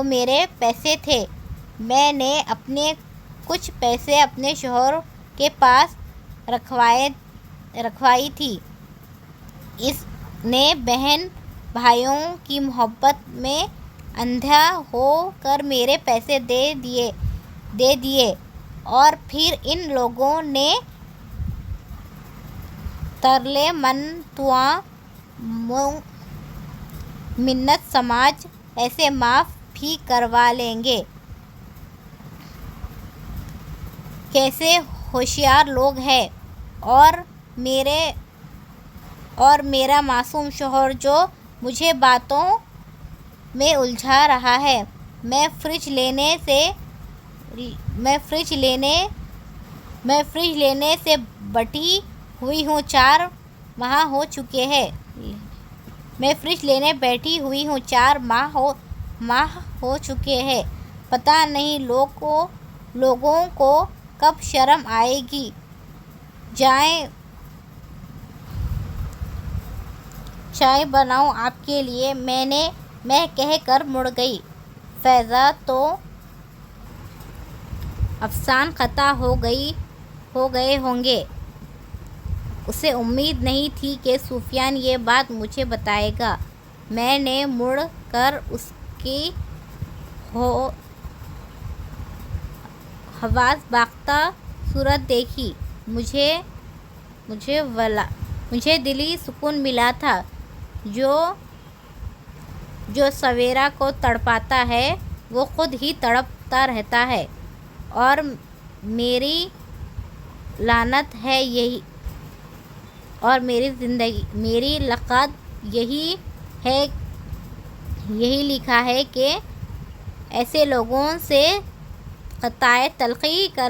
میرے پیسے تھے۔ میں نے اپنے کچھ پیسے اپنے شوہر کے پاس رکھوائی تھی۔ اس نے بہن بھائیوں کی محبت میں اندھا ہو کر میرے پیسے دے دیے اور پھر ان لوگوں نے ترلے منتواں منت سماج ایسے معاف بھی کروا لیں گے؟ کیسے ہوشیار لوگ ہیں، اور میرا معصوم شوہر جو مجھے باتوں میں الجھا رہا ہے۔ میں فریج لینے سے بیٹھی ہوئی ہوں 4 ماہ ہو چکے ہیں۔ پتہ نہیں لوگوں کو کب شرم آئے گی۔ چائے بناؤں آپ کے لیے؟ میں کہہ کر مڑ گئی۔ فیضا تو افسان قطع ہو گئے ہوں گے۔ اسے امید نہیں تھی کہ سفیان یہ بات مجھے بتائے گا۔ میں نے مڑ کر اس کی حواس باختہ صورت دیکھی۔ مجھے دلی سکون ملا تھا۔ جو سویرا کو تڑپاتا ہے وہ خود ہی تڑپتا رہتا ہے، اور میری لعنت ہے یہی، اور میری لقب یہی لکھا ہے کہ ایسے لوگوں سے قطع تلخی کر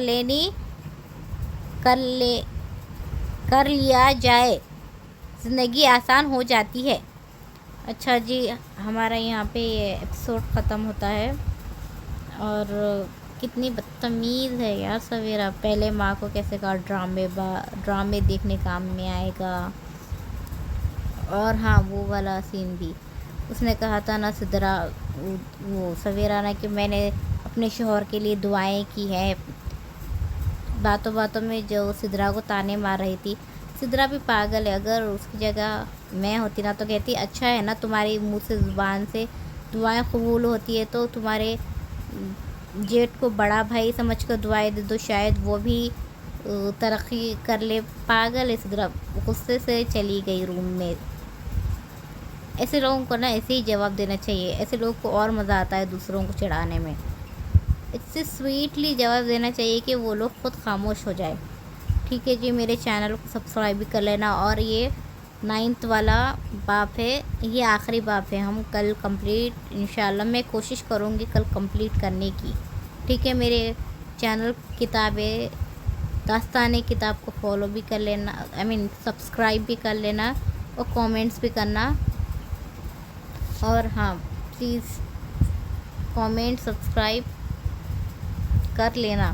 لیا جائے، زندگی آسان ہو جاتی ہے۔ اچھا جی، ہمارا یہاں پہ یہ ایپیسوڈ ختم ہوتا ہے۔ اور کتنی بدتمیز ہے یار سویرا، پہلے ماں کو کیسے کہا ڈرامے دیکھنے کام میں آئے گا۔ اور ہاں، وہ والا سین بھی اس نے کہا تھا نا سویرا نے کہ میں نے اپنے شوہر کے لیے دعائیں کی ہیں۔ باتوں باتوں میں جو سدرا کو تانے مار رہی تھی، سدرا بھی پاگل ہے۔ اگر اس کی جگہ میں ہوتی نا تو کہتی اچھا ہے نا تمہاری منہ سے زبان سے دعائیں قبول ہوتی ہے تو تمہارے جیٹ کو بڑا بھائی سمجھ کر دعائیں دے دو، شاید وہ بھی ترقی کر لے۔ پاگل ہے سدرا، غصے سے چلی گئی روم میں۔ ایسے لوگوں کو نا ایسے ہی جواب دینا چاہیے، ایسے لوگوں کو اور مزہ آتا ہے دوسروں کو چڑھانے میں۔ اس سے سویٹلی جواب دینا چاہیے کہ وہ لوگ خود خاموش ہو جائے۔ ٹھیک ہے جی، میرے چینل کو سبسکرائب بھی کر لینا۔ اور یہ 9 والا باب ہے، یہ آخری باب ہے۔ ہم کل کمپلیٹ انشاءاللہ، میں کوشش کروں گی کل کمپلیٹ کرنے کی۔ ٹھیک ہے، میرے چینل داستان کتاب کو فالو بھی کر لینا، سبسکرائب بھی کر لینا، اور کامنٹس بھی کرنا۔ اور ہاں، پلیز کامنٹ سبسکرائب کر لینا۔